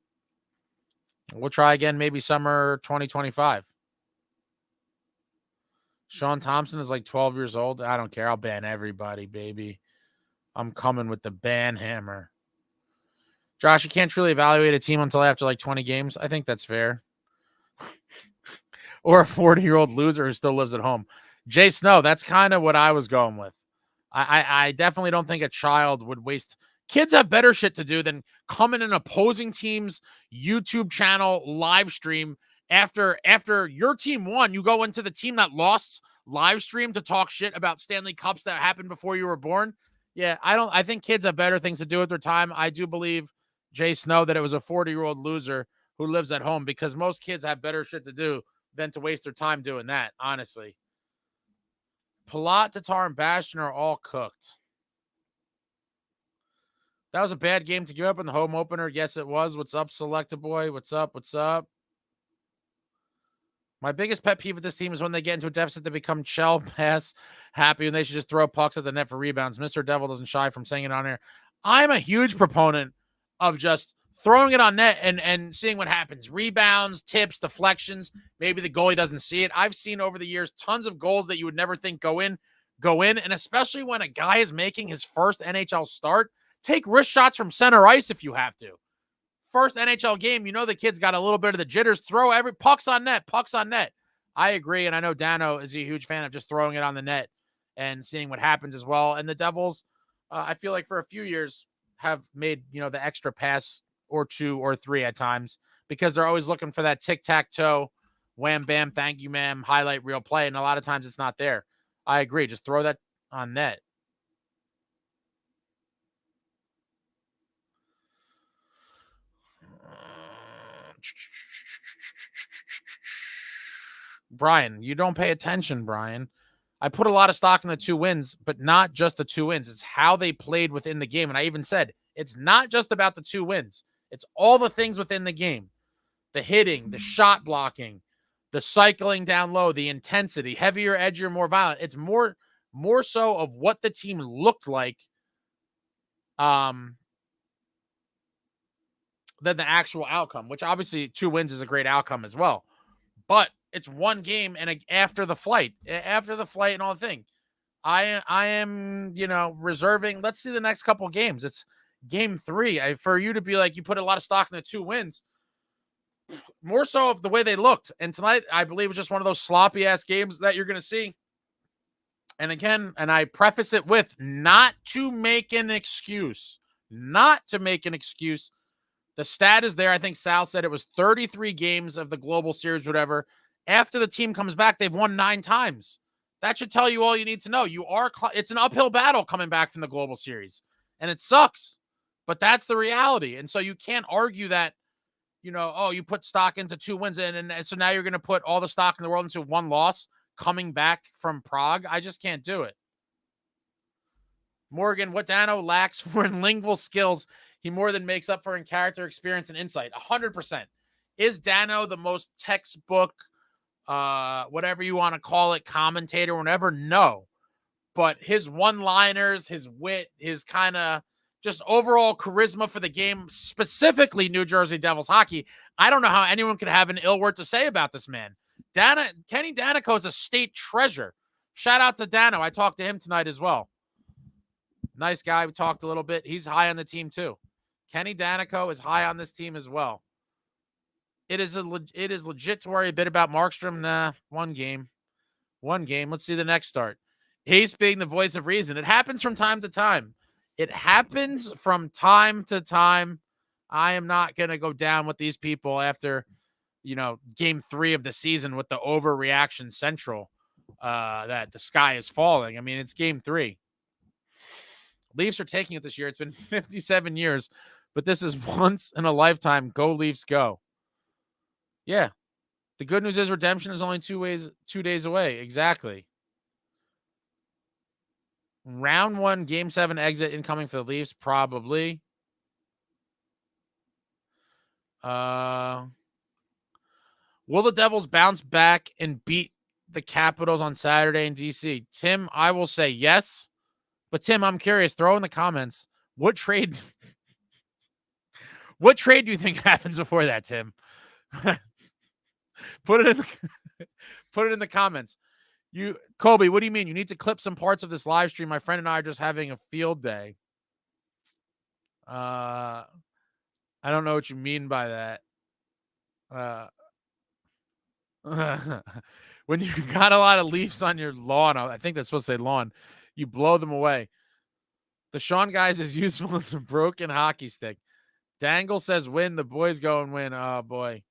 We'll try again maybe summer 2025. Sean Thompson is like 12 years old. I don't care. I'll ban everybody, baby. I'm coming with the ban hammer. Josh, you can't truly evaluate a team until after like 20 games. I think that's fair. Or a 40-year-old loser who still lives at home. Jay Snow, that's kind of what I was going with. I definitely don't think a child would waste. Kids have better shit to do than come in an opposing team's YouTube channel live stream after your team won. You go into the team that lost live stream to talk shit about Stanley Cups that happened before you were born. Yeah, I think kids have better things to do with their time. I do believe, Jay Snow, that it was a 40-year-old loser who lives at home because most kids have better shit to do than to waste their time doing that, honestly. Palat, Tatar, and Bastion are all cooked. That was a bad game to give up in the home opener. Yes, it was. What's up, Selecta Boy? What's up? What's up? My biggest pet peeve with this team is when they get into a deficit, they become shell pass happy, and they should just throw pucks at the net for rebounds. Mr. Devil doesn't shy from saying it on air. I'm a huge proponent of just throwing it on net and seeing what happens. Rebounds, tips, deflections. Maybe the goalie doesn't see it. I've seen over the years tons of goals that you would never think go in. And especially when a guy is making his first NHL start, take wrist shots from center ice if you have to. First NHL game, the kid's got a little bit of the jitters. Throw every pucks on net. I agree, and I know Dano is a huge fan of just throwing it on the net and seeing what happens as well. And the Devils, I feel like for a few years have made the extra pass or two or three at times because they're always looking for that tic-tac-toe, wham, bam, thank you, ma'am, highlight reel play, and a lot of times it's not there. I agree. Just throw that on net. Brian, you don't pay attention, Brian. I put a lot of stock in the 2 wins, but not just the 2 wins. It's how they played within the game. And I even said, it's not just about the 2 wins. It's all the things within the game. The hitting, the shot blocking, the cycling down low, the intensity, heavier, edgier, more violent. It's more so of what the team looked like than the actual outcome, which obviously 2 wins is a great outcome as well. But it's one game and after the flight and all the thing. I am, reserving. Let's see the next couple games. It's game 3. For you to be like, you put a lot of stock in the 2 wins, more so of the way they looked. And tonight, I believe, was just one of those sloppy ass games that you're going to see. And again, and I preface it with not to make an excuse. The stat is there. I think Sal said it was 33 games of the global series, whatever. After the team comes back, they've won 9 times. That should tell you all you need to know. It's an uphill battle coming back from the global series, and it sucks, but that's the reality. And so you can't argue that, you put stock into 2 wins, and so now you're going to put all the stock in the world into 1 loss coming back from Prague. I just can't do it. Morgan, what Dano lacks for in lingual skills, he more than makes up for in character, experience, and insight. 100%. Is Dano the most textbook, whatever you want to call it, commentator, whatever? No. But his one-liners, his wit, his kind of just overall charisma for the game, specifically New Jersey Devils hockey, I don't know how anyone could have an ill word to say about this man. Kenny Danico is a state treasure. Shout out to Dano. I talked to him tonight as well. Nice guy. We talked a little bit. He's high on the team too. Kenny Danico is high on this team as well. It is legit to worry a bit about Markstrom. Nah, one game. Let's see the next start. He's being the voice of reason. It happens from time to time. I am not going to go down with these people after, game 3 of the season with the overreaction central that the sky is falling. I mean, it's game 3. Leafs are taking it this year. It's been 57 years, but this is once in a lifetime. Go Leafs, go. Yeah. The good news is redemption is only 2 days away. Exactly. Round 1, Game 7 exit incoming for the Leafs, probably. Will the Devils bounce back and beat the Capitals on Saturday in DC? Tim, I will say yes. But Tim, I'm curious. Throw in the comments what trade do you think happens before that, Tim? Put it in the comments. Colby, what do you mean? You need to clip some parts of this live stream. My friend and I are just having a field day. I don't know what you mean by that. When you got a lot of Leafs on your lawn, I think that's supposed to say lawn, you blow them away. The Sean guys is useful as a broken hockey stick. Dangle says win. The boys go and win. Oh, boy.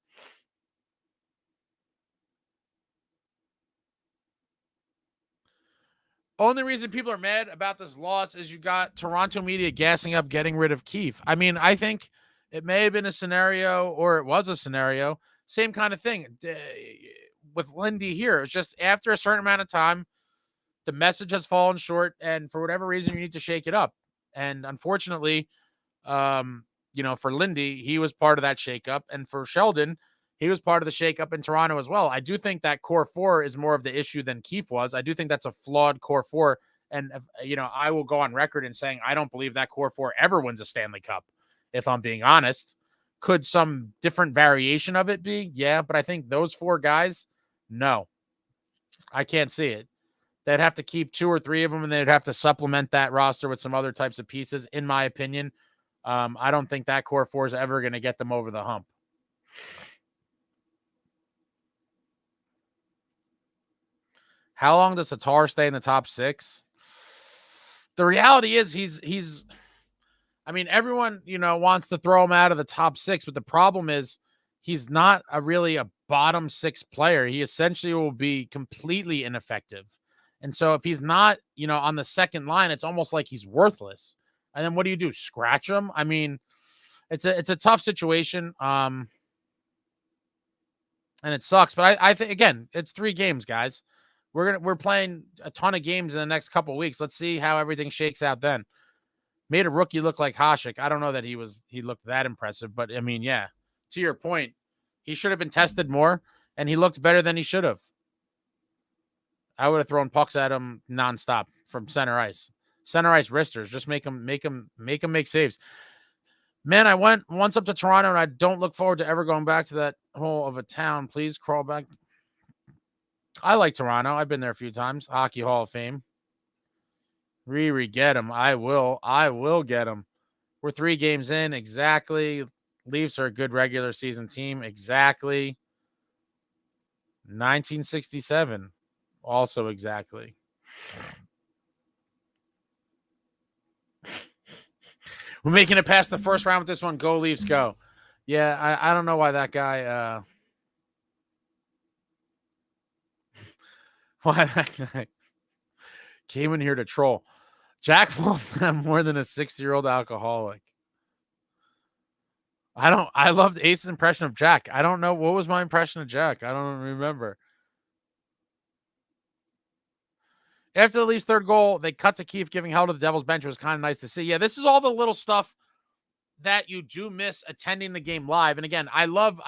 Only reason people are mad about this loss is you got Toronto media gassing up getting rid of Keefe. I mean, I think it may have been a scenario, or it was a scenario, same kind of thing with Lindy here. It's just after a certain amount of time, the message has fallen short, and for whatever reason, you need to shake it up. And unfortunately, for Lindy, he was part of that shakeup, and for Sheldon, he was part of the shakeup in Toronto as well. I do think that core four is more of the issue than Keefe was. I do think that's a flawed core four. And, I will go on record in saying I don't believe that core four ever wins a Stanley Cup, if I'm being honest. Could some different variation of it be? Yeah, but I think those 4 guys, no. I can't see it. They'd have to keep 2 or 3 of them, and they'd have to supplement that roster with some other types of pieces, in my opinion. I don't think that core four is ever going to get them over the hump. How long does Tatar stay in the top 6? The reality is he's everyone, wants to throw him out of the top 6, but the problem is he's not really a bottom 6 player. He essentially will be completely ineffective. And so if he's not, on the second line, it's almost like he's worthless. And then what do? Scratch him? I mean, it's a tough situation. And it sucks, but I think, again, it's 3 games, guys. We're playing a ton of games in the next couple of weeks. Let's see how everything shakes out then. Made a rookie look like Hasek. I don't know that he looked that impressive, but I mean, yeah, to your point, he should have been tested more, and he looked better than he should have. I would have thrown pucks at him nonstop from center ice. Center ice wristers. Just make him make saves. Man, I went once up to Toronto, and I don't look forward to ever going back to that hole of a town. Please crawl back. I like Toronto. I've been there a few times. Hockey Hall of Fame. Get him. I will get him. We're 3 games in. Exactly. Leafs are a good regular season team. Exactly. 1967. Also exactly. We're making it past the first round with this one. Go Leafs, go. Yeah, I don't know why that guy why that guy came in here to troll. Jack falls not more than a 60-year-old alcoholic. I loved Ace's impression of Jack. I don't know. What was my impression of Jack? I don't remember. After the Leafs' 3rd goal, they cut to Keefe giving hell to the Devils bench. It was kind of nice to see. Yeah, this is all the little stuff that you do miss attending the game live. And again, I love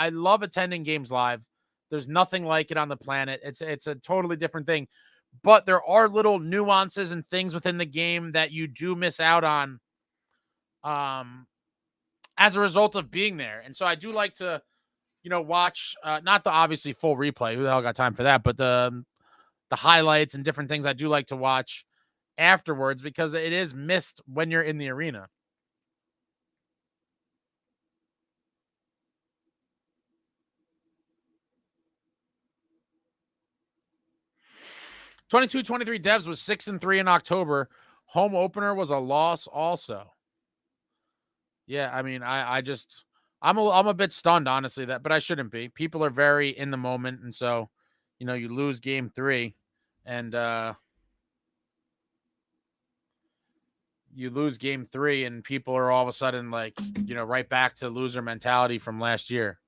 attending games live. There's nothing like it on the planet. It's a totally different thing. But there are little nuances and things within the game that you do miss out on as a result of being there. And so I do like to, watch not the obviously full replay. Who the hell got time for that? But the highlights and different things I do like to watch afterwards because it is missed when you're in the arena. (22-23) Devs was 6-3 in October. Home opener was a loss also. Yeah, I mean, I'm a bit stunned, honestly, but I shouldn't be. People are very in the moment, and so, you lose game 3, and you lose game 3 and people are all of a sudden like, right back to loser mentality from last year.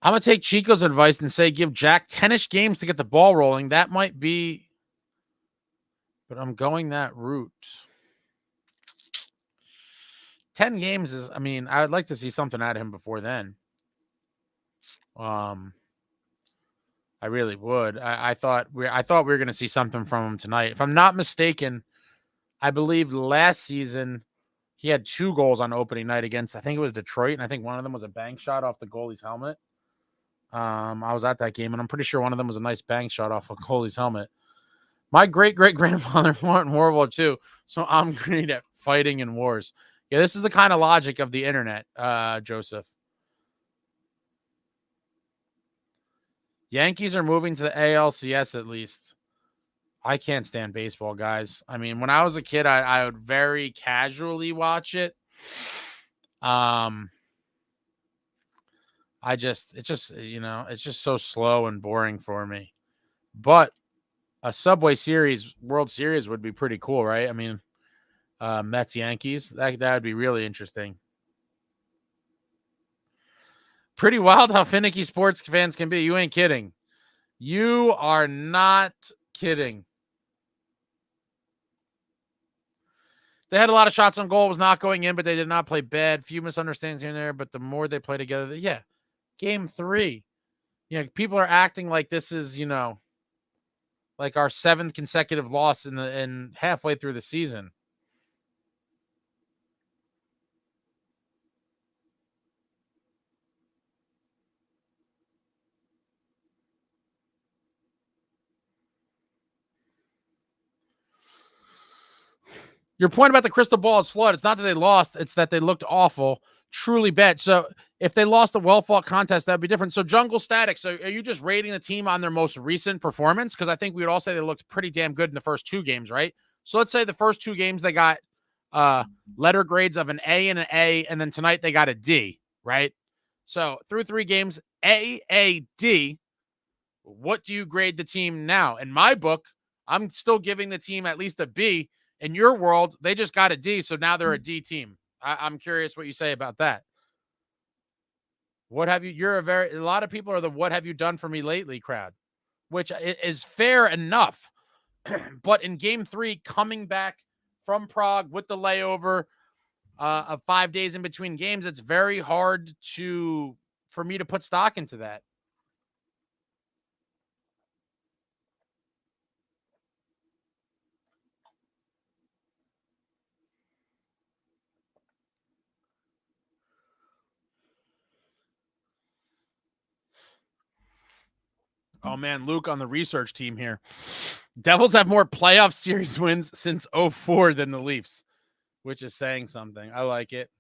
I'm going to take Chico's advice and say give Jack 10-ish games to get the ball rolling. That might be, but I'm going that route. 10 games is, I would like to see something out of him before then. I really would. I thought we were going to see something from him tonight. If I'm not mistaken, I believe last season he had 2 goals on opening night against, I think it was Detroit, and I think one of them was a bank shot off the goalie's helmet. I was at that game, and I'm pretty sure one of them was a nice bank shot off a goalie's helmet. My great-great-grandfather fought in World War II, so I'm great at fighting in wars. Yeah, this is the kind of logic of the internet, Joseph. Yankees are moving to the ALCS at least. I can't stand baseball, guys. When I was a kid, I would very casually watch it. It's just so slow and boring for me. But a Subway Series, World Series would be pretty cool, right? Mets, Yankees, that would be really interesting. Pretty wild how finicky sports fans can be. You ain't kidding. You are not kidding. They had a lot of shots on goal. It was not going in, but they did not play bad. Few misunderstandings here and there, but the more they play together, Game 3. People are acting like this is, like our 7th consecutive loss in halfway through the season. Your point about the crystal ball is flawed. It's not that they lost. It's that they looked awful, truly bad. So if they lost a well-fought contest, that'd be different. So Jungle Static, so are you just rating the team on their most recent performance? Because I think we would all say they looked pretty damn good in the first 2 games, right? So let's say the first 2 games they got letter grades of an A and an A, and then tonight they got a D, right? So through 3 games, A, D. What do you grade the team now? In my book, I'm still giving the team at least a B. In your world, they just got a D, so now they're a D team. I'm curious what you say about that. What have you? A lot of people are the "what have you done for me lately" crowd, which is fair enough. But in Game 3, coming back from Prague with the layover of 5 days in between games, it's very hard for me to put stock into that. Oh, man, Luke on the research team here. Devils have more playoff series wins since 2004 than the Leafs, which is saying something. I like it.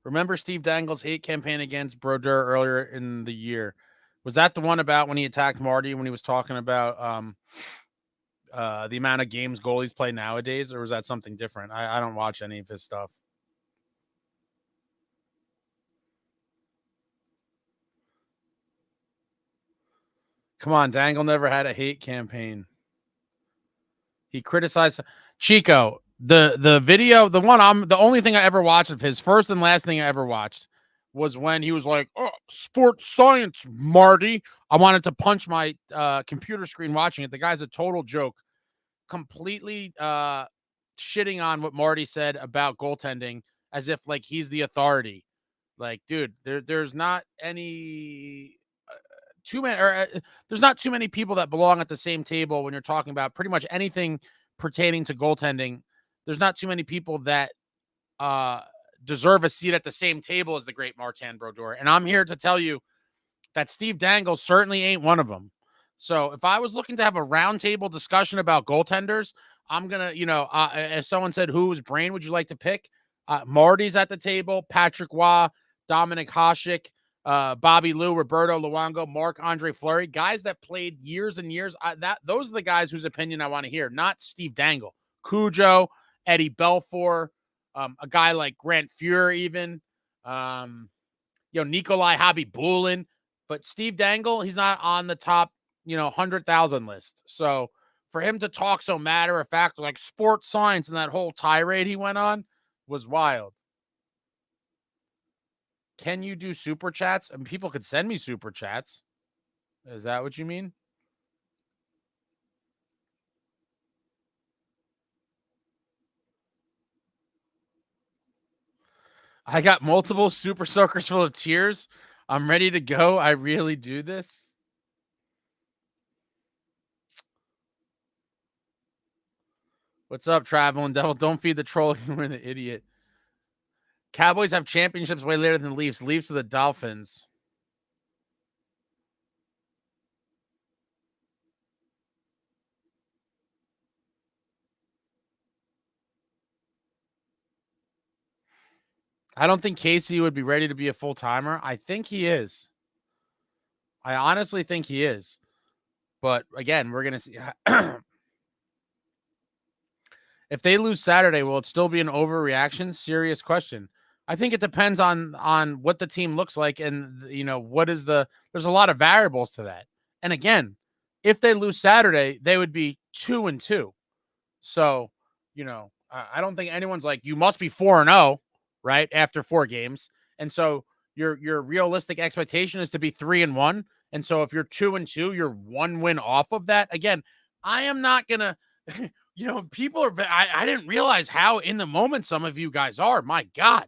Remember Steve Dangle's hate campaign against Brodeur earlier in the year? Was that the one about when he attacked Marty when he was talking about the amount of games goalies play nowadays, or was that something different? I don't watch any of his stuff. Come on, Dangle never had a hate campaign. He criticized Chico. The video, the only thing I ever watched of his, first and last thing I ever watched, was when he was like, "Oh, sports science, Marty." I wanted to punch my computer screen watching it. The guy's a total joke. Completely shitting on what Marty said about goaltending as if like he's the authority. Like, dude, there's not any there's not too many people that belong at the same table when you're talking about pretty much anything pertaining to goaltending. There's not too many people that deserve a seat at the same table as the great Martin Brodeur. And I'm here to tell you that Steve Dangle certainly ain't one of them. So if I was looking to have a roundtable discussion about goaltenders, I'm going to, if someone said, whose brain would you like to pick? Marty's at the table, Patrick Waugh, Dominic Hasek, Bobby Lou, Roberto Luongo, Marc-Andre Fleury, guys that played years and years. Those are the guys whose opinion I want to hear, not Steve Dangle. Cujo, Eddie Belfour, A guy like Grant Fuhrer, even, Nikolai Habibulin. But Steve Dangle, he's not on the top, 100,000 list. So for him to talk so matter of fact, like sports science and that whole tirade he went on was wild. Can you do super chats? I mean, people could send me super chats. Is that what you mean? I got multiple super soakers full of tears. I'm ready to go. I really do this. What's up, Traveling Devil? Don't feed the troll. You're the idiot. Cowboys have championships way later than the Leafs. Leafs are the Dolphins. I don't think Casey would be ready to be a full-timer. I think he is. I honestly think he is. But again, we're going to see. If they lose Saturday, will it still be an overreaction? Serious question. I think it depends on what the team looks like, and there's a lot of variables to that. And again, if they lose Saturday, they would be 2-2. So, I don't think anyone's like, you must be 4-0, right, after 4 games. And so your realistic expectation is to be 3-1. And so if you're 2-2, you're 1 win off of that. Again, I am not gonna people are I didn't realize how in the moment some of you guys are. My God.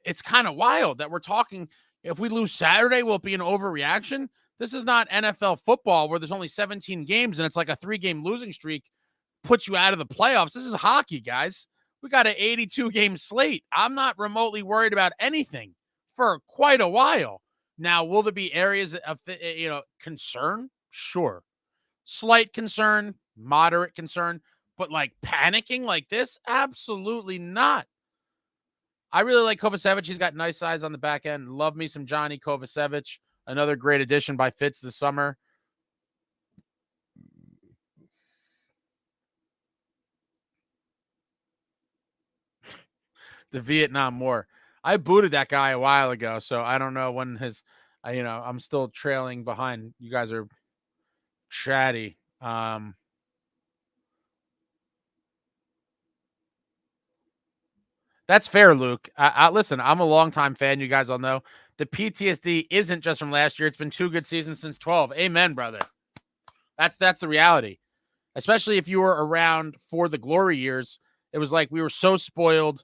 It's kind of wild that we're talking. If we lose Saturday, will it be an overreaction? This is not NFL football where there's only 17 games and it's like a 3-game losing streak puts you out of the playoffs. This is hockey, guys. We got an 82-game slate. I'm not remotely worried about anything for quite a while. Now, will there be areas of concern? Sure. Slight concern, moderate concern, but like panicking like this? Absolutely not. I really like Kovacevic. He's got nice size on the back end. Love me some Johnny Kovacevic. Another great addition by Fitz this summer. The Vietnam War. I booted that guy a while ago, so I don't know when I'm still trailing behind. You guys are chatty. That's fair, Luke. Listen, I'm a longtime fan. You guys all know the PTSD isn't just from last year. It's been 2 good seasons since 12. Amen, brother. That's the reality. Especially if you were around for the glory years. It was like we were so spoiled.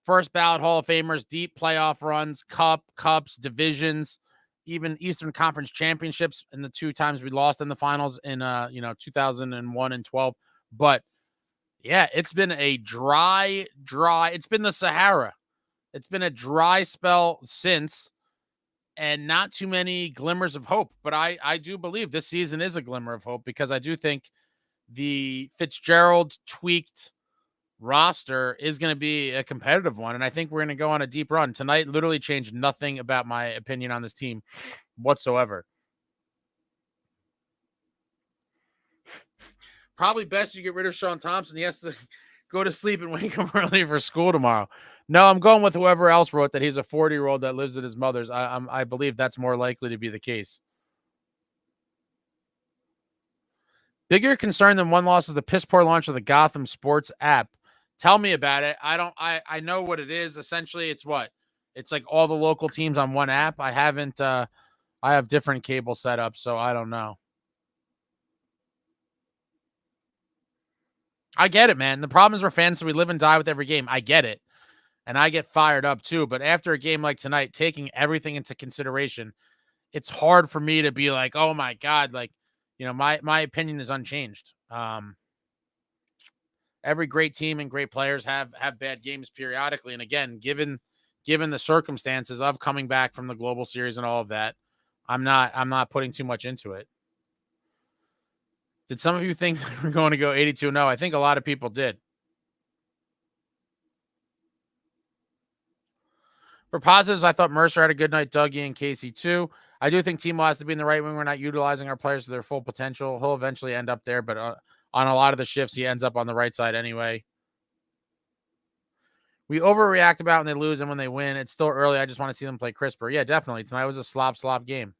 First ballot Hall of Famers, deep playoff runs, cups, divisions, even Eastern Conference championships in the 2 times we lost in the finals in 2001 and 12. But yeah, it's been a dry. It's been the Sahara. It's been a dry spell since, and not too many glimmers of hope. But I do believe this season is a glimmer of hope because I do think the Fitzgerald tweaked roster is going to be a competitive one. And I think we're going to go on a deep run. Tonight literally changed nothing about my opinion on this team whatsoever. Probably best you get rid of Sean Thompson. He has to go to sleep and wake up early for school tomorrow. No, I'm going with whoever else wrote that he's a 40-year-old that lives at his mother's. I believe that's more likely to be the case. Bigger concern than one loss is the piss poor launch of the Gotham Sports app. Tell me about it. I know what it is. Essentially, it's what? It's like all the local teams on one app. I have different cable setups, so I don't know. I get it, man. The problem is we're fans, so we live and die with every game. I get it. And I get fired up too. But after a game like tonight, taking everything into consideration, it's hard for me to be like, oh my God, like, my opinion is unchanged. Every great team and great players have bad games periodically. And again, given the circumstances of coming back from the global series and all of that, I'm not putting too much into it. Did some of you think we're going to go 82? No, I think a lot of people did. For positives, I thought Mercer had a good night, Dougie and Casey too. I do think Timo has to be in the right wing. We're not utilizing our players to their full potential. He'll eventually end up there, but on a lot of the shifts, he ends up on the right side anyway. We overreact about when they lose and when they win. It's still early. I just want to see them play crisper. Yeah, definitely. Tonight was a slop game.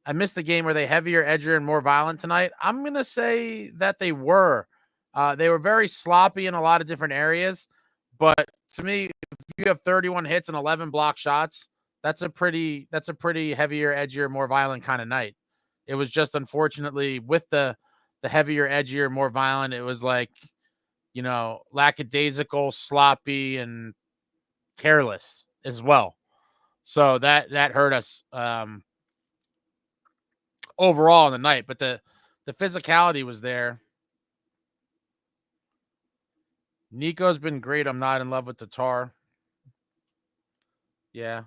I missed the game. Were they heavier, edgier, and more violent tonight? I'm going to say that they were. They were very sloppy in a lot of different areas. But to me, if you have 31 hits and 11 block shots, that's a pretty heavier, edgier, more violent kind of night. It was just unfortunately with the heavier, edgier, more violent, it was like, lackadaisical, sloppy, and careless as well. So that hurt us overall in the night, but the physicality was there. Nico's been great. I'm not in love with Tatar. Yeah.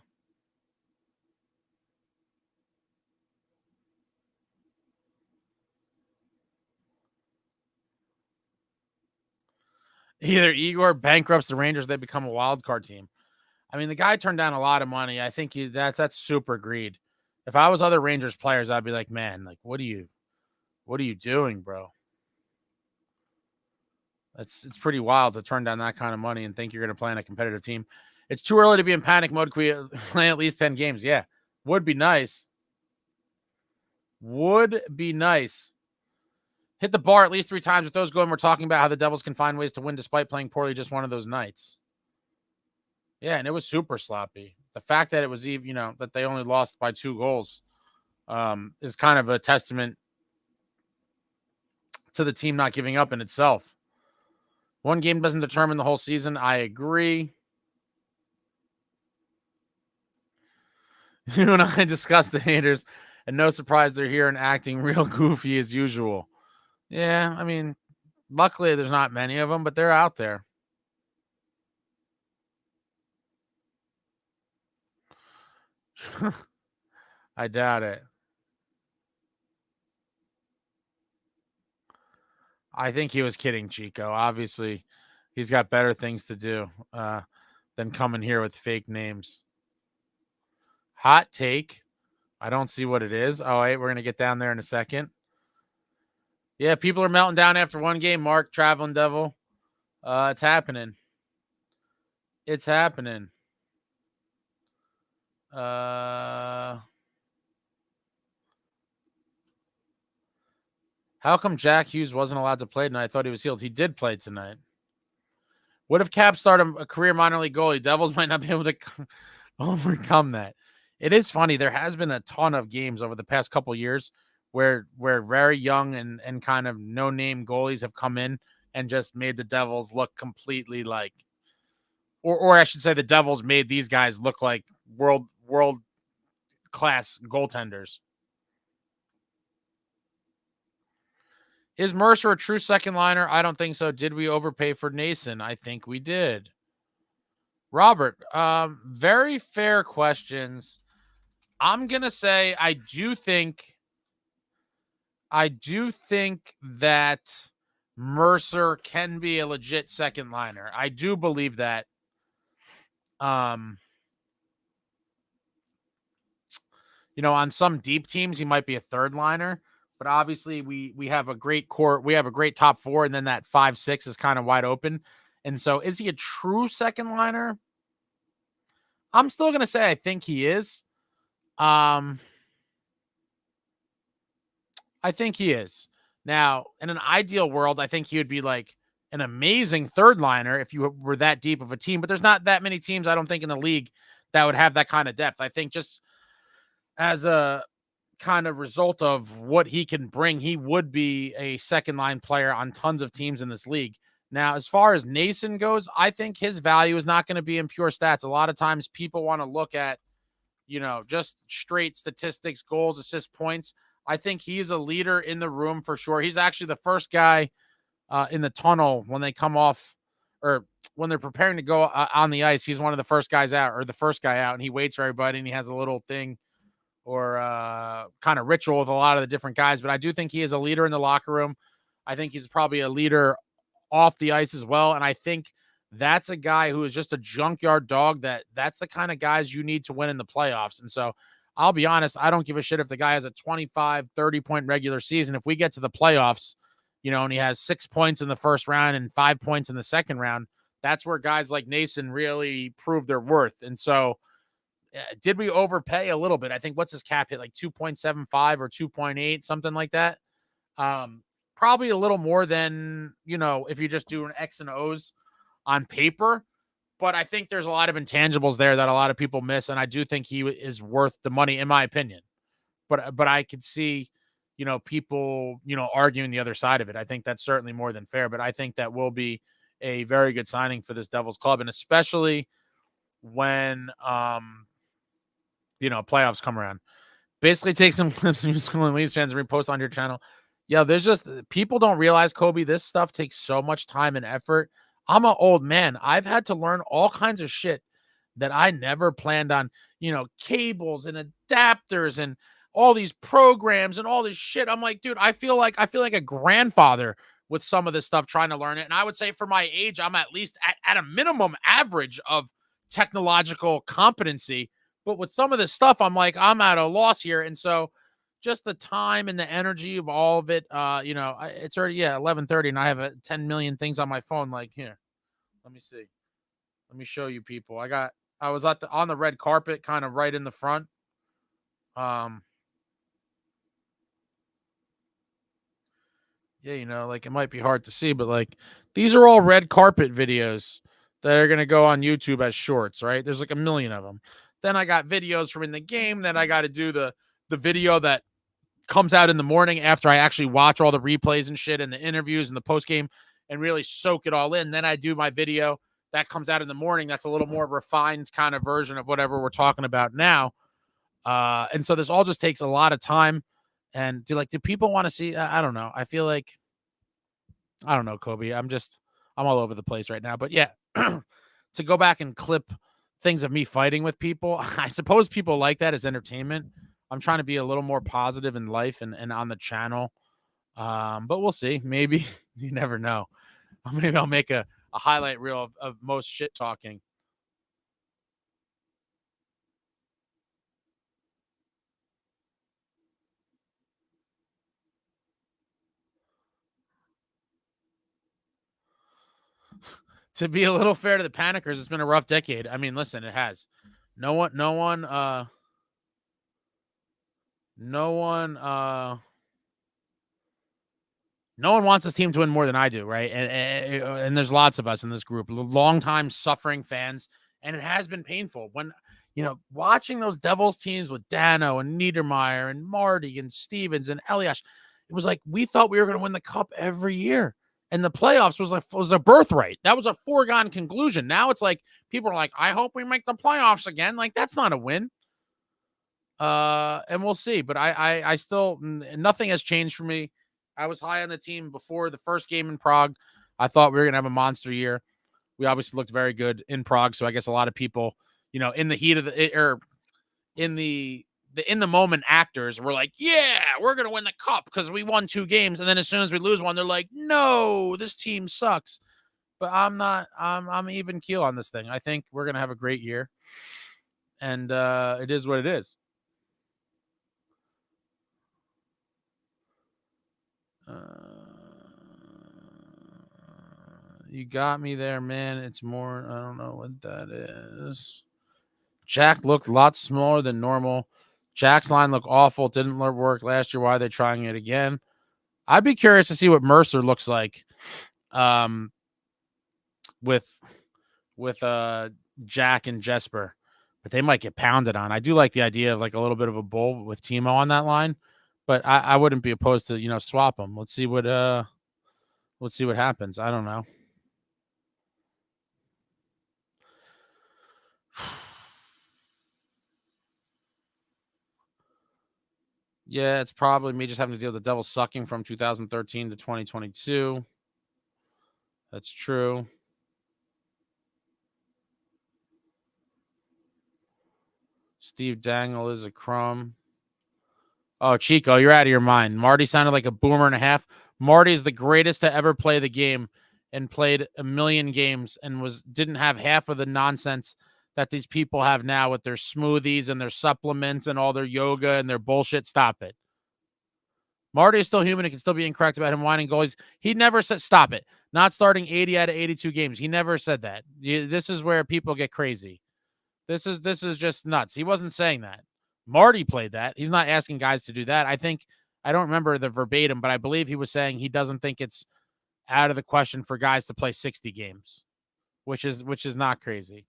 Either Igor bankrupts the Rangers, they become a wild card team. I mean, the guy turned down a lot of money. I think that's super greed. If I was other Rangers players, I'd be like, man, like, what are you doing, bro? It's pretty wild to turn down that kind of money and think you're going to play on a competitive team. It's too early to be in panic mode. Can we play at least 10 games? Yeah. Would be nice. Hit the bar at least 3 times. With those going, we're talking about how the Devils can find ways to win despite playing poorly just one of those nights. Yeah, and it was super sloppy. The fact that it was even, that they only lost by 2 goals is kind of a testament to the team not giving up in itself. One game doesn't determine the whole season. I agree. You and I discussed the haters, and no surprise they're here and acting real goofy as usual. Yeah, I mean, luckily there's not many of them, but they're out there. I doubt it. I think he was kidding, Chico. Obviously, he's got better things to do than coming here with fake names. Hot take. I don't see what it is. Oh, wait, we're going to get down there in a second. Yeah, people are melting down after one game. Mark, Traveling Devil. It's happening. It's happening. How come Jackhughes wasn't allowed to play tonight? I thought he was healed. He did play tonight. What if Cap started a career minor league goalie? Devils might not be able to overcome that. It is funny. There has been a ton of games over the past couple of years where very young and kind of no-name goalies have come in and just made the Devils look completely like, or I should say the Devils made these guys look like world class goaltenders. Is Mercer a true second liner? I don't think so. Did we overpay for Nason? I think we did. Robert, very fair questions. I'm going to say I do think that Mercer can be a legit second liner. I do believe that. On some deep teams, he might be a third liner, but obviously we have a great core. We have a great top 4, and then that 5-6 is kind of wide open. And so is he a true second liner? I'm still going to say I think he is. I think he is. Now, in an ideal world, I think he would be like an amazing third liner if you were that deep of a team, but there's not that many teams, I don't think, in the league that would have that kind of depth. I think just as a kind of result of what he can bring, he would be a second line player on tons of teams in this league. Now, as far as Nason goes, I think his value is not going to be in pure stats. A lot of times people want to look at, just straight statistics, goals, assists, points. I think he's a leader in the room for sure. He's actually the first guy in the tunnel when they come off, or when they're preparing to go on the ice. He's one of the first guys out, or the first guy out, and he waits for everybody, and he has a little thing or kind of ritual with a lot of the different guys. But I do think he is a leader in the locker room. I think he's probably a leader off the ice as well. And I think that's a guy who is just a junkyard dog. That's the kind of guys you need to win in the playoffs. And so I'll be honest, I don't give a shit if the guy has a 25, 30-point regular season. If we get to the playoffs, and he has 6 points in the first round and 5 points in the second round, that's where guys like Nason really prove their worth. And so, did we overpay a little bit? I think what's his cap hit, like 2.75 or 2.8, something like that. Probably a little more than, if you just do an X and O's on paper. But I think there's a lot of intangibles there that a lot of people miss, and I do think he is worth the money, in my opinion. But I could see, people, arguing the other side of it. I think that's certainly more than fair, but I think that will be a very good signing for this Devils club, and especially when playoffs come around. Basically take some clips from school and Leafs fans and repost on your channel. Yeah, there's just people don't realize, Kobe, this stuff takes so much time and effort. I'm an old man. I've had to learn all kinds of shit that I never planned on, cables and adapters and all these programs and all this shit. I'm like, dude, I feel like a grandfather with some of this stuff trying to learn it. And I would say for my age, I'm at least at a minimum average of technological competency. But with some of this stuff, I'm like, I'm at a loss here. And so just the time and the energy of all of it, it's already 11:30 and I have 10 million things on my phone. Like, here, let me see. Let me show you people. I was on the red carpet, kind of right in the front. Like it might be hard to see, but like these are all red carpet videos that are going to go on YouTube as shorts, right? There's like a million of them. Then I got videos from in the game. Then I got to do the video that comes out in the morning after I actually watch all the replays and shit and the interviews and the post game and really soak it all in. Then I do my video that comes out in the morning. That's a little more refined kind of version of whatever we're talking about now. And so this all just takes a lot of time. And do people want to see? I don't know. I feel like, I don't know, Kobe. I'm all over the place right now. But yeah, to go back and clip things of me fighting with people, I suppose people like that as entertainment. I'm trying to be a little more positive in life and on the channel. But we'll see. Maybe you never know. Maybe I'll make a highlight reel of most shit talking. To be a little fair to the Panickers, it's been a rough decade. I mean, listen, it has. No one wants this team to win more than I do, right? And there's lots of us in this group, long-time suffering fans, and it has been painful. When, watching those Devils teams with Dano and Niedermeyer and Marty and Stevens and Elias, it was like we thought we were going to win the cup every year. And the playoffs was a birthright. That was a foregone conclusion. Now it's like people are like, I hope we make the playoffs again. Like, that's not a win. And we'll see. But I still, nothing has changed for me. I was high on the team before the first game in Prague. I thought we were going to have a monster year. We obviously looked very good in Prague. So I guess a lot of people, in the heat of in the moment actors were like, yeah, we're going to win the cup because we won 2 games. And then as soon as we lose one, they're like, no, this team sucks. But I'm even keel on this thing. I think we're going to have a great year. And it is what it is. You got me there, man. It's more, I don't know what that is. Jack looked a lot smaller than normal. Jack's line looked awful. Didn't work last year. Why are they trying it again? I'd be curious to see what Mercer looks like with Jack and Jesper. But they might get pounded on. I do like the idea of like a little bit of a bull with Timo on that line. But I wouldn't be opposed to, swap them. Let's see what happens. I don't know. Yeah, it's probably me just having to deal with the Devils sucking from 2013 to 2022. That's true. Steve Dangle is a crumb. Oh, Chico, you're out of your mind. Marty sounded like a boomer and a half. Marty is the greatest to ever play the game and played a million games and didn't have half of the nonsense that these people have now with their smoothies and their supplements and all their yoga and their bullshit. Stop it. Marty is still human. It can still be incorrect about him whining goalies. He never said, stop it. Not starting 80 out of 82 games. He never said that. This is where people get crazy. This is just nuts. He wasn't saying that. Marty played that. He's not asking guys to do that. I don't remember the verbatim, but I believe he was saying he doesn't think it's out of the question for guys to play 60 games, which is not crazy.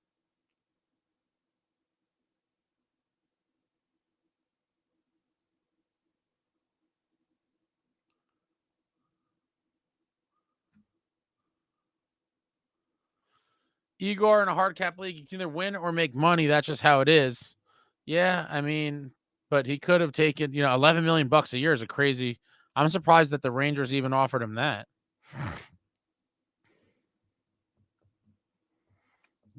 Igor, in a hard cap league, you can either win or make money. That's just how it is. Yeah, I mean, but he could have taken, $11 million a year is a crazy. I'm surprised that the Rangers even offered him that.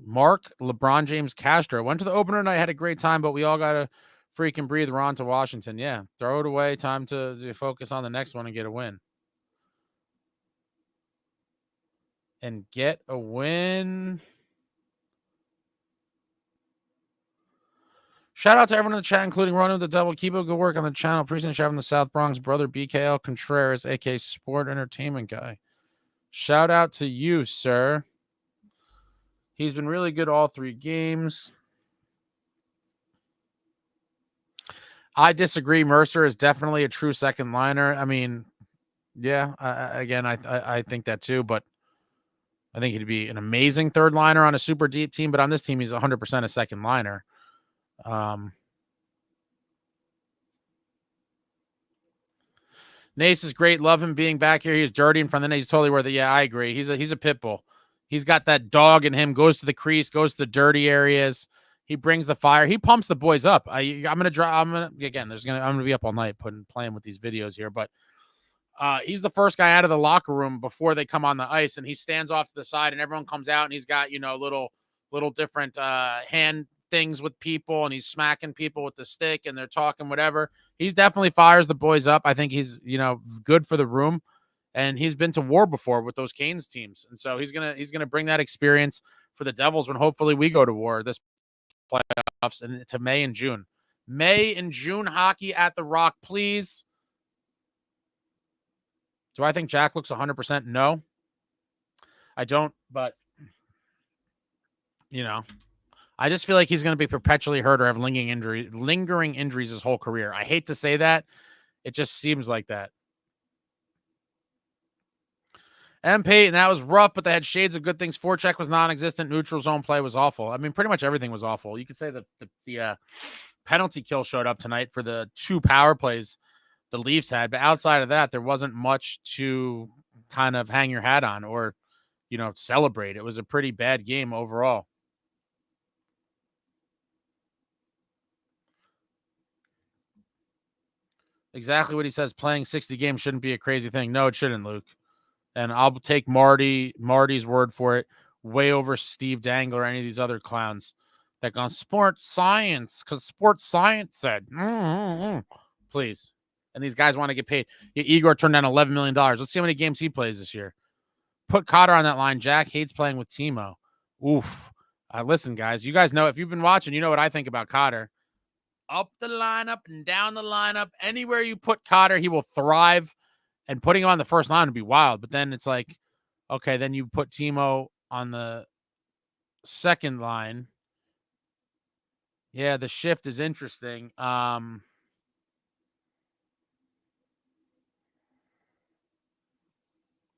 Mark LeBron James Castro went to the opener night, had a great time, but we all got to freaking breathe. We're on to Washington. Yeah, throw it away. Time to focus on the next one and get a win. And get a win. Shout out to everyone in the chat, including Ronan the Devil. Keep up good work on the channel. Appreciate you having the South Bronx brother, BKL Contreras, aka Sport Entertainment Guy. Shout out to you, sir. He's been really good all 3 games. I disagree. Mercer is definitely a true second liner. I mean, yeah, I think that too, but I think he'd be an amazing third liner on a super deep team, but on this team, he's 100% a second liner. Nace is great. Love him being back here. He's dirty in front of the net. He's totally worth it. Yeah, I agree. He's a pit bull. He's got that dog in him. Goes to the crease. Goes to the dirty areas. He brings the fire. He pumps the boys up. I'm gonna be up all night playing with these videos here, but he's the first guy out of the locker room before they come on the ice, and he stands off to the side, and everyone comes out, and he's got little different hand things with people, and he's smacking people with the stick, and they're talking whatever. He definitely fires the boys up. I think he's good for the room, and he's been to war before with those Canes teams, and so he's gonna bring that experience for the Devils when hopefully we go to war this playoffs and to May and June. May and June hockey at the Rock, please. Do I think Jack looks 100%? No, I don't, but I just feel like he's going to be perpetually hurt or have lingering injuries his whole career. I hate to say that. It just seems like that. M. Payton, that was rough, but they had shades of good things. Forecheck was non-existent. Neutral zone play was awful. I mean, pretty much everything was awful. You could say that the penalty kill showed up tonight for the 2 power plays the Leafs had, but outside of that, there wasn't much to kind of hang your hat on or, celebrate. It was a pretty bad game overall. Exactly what he says. Playing 60 games shouldn't be a crazy thing. No, it shouldn't, Luke. And I'll take Marty's word for it, way over Steve Dangler or any of these other clowns that go sports science because sports science said, please. And these guys want to get paid. Igor turned down $11 million. Let's see how many games he plays this year. Put Cotter on that line. Jack hates playing with Timo. Oof. Listen, guys, you guys know, if you've been watching, you know what I think about Cotter. Up the lineup and down the lineup. Anywhere you put Cotter, he will thrive. And putting him on the first line would be wild. But then it's like, okay, then you put Timo on the second line. Yeah, the shift is interesting.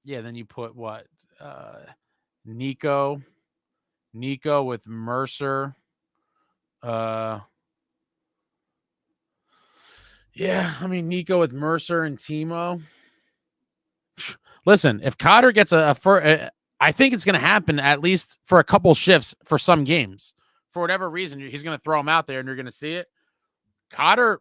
Yeah, then you put what? Nico with Mercer. Yeah, I mean, Nico with Mercer and Timo. Listen, if Cotter gets I think it's going to happen at least for a couple shifts for some games. For whatever reason, he's going to throw him out there and you're going to see it. Cotter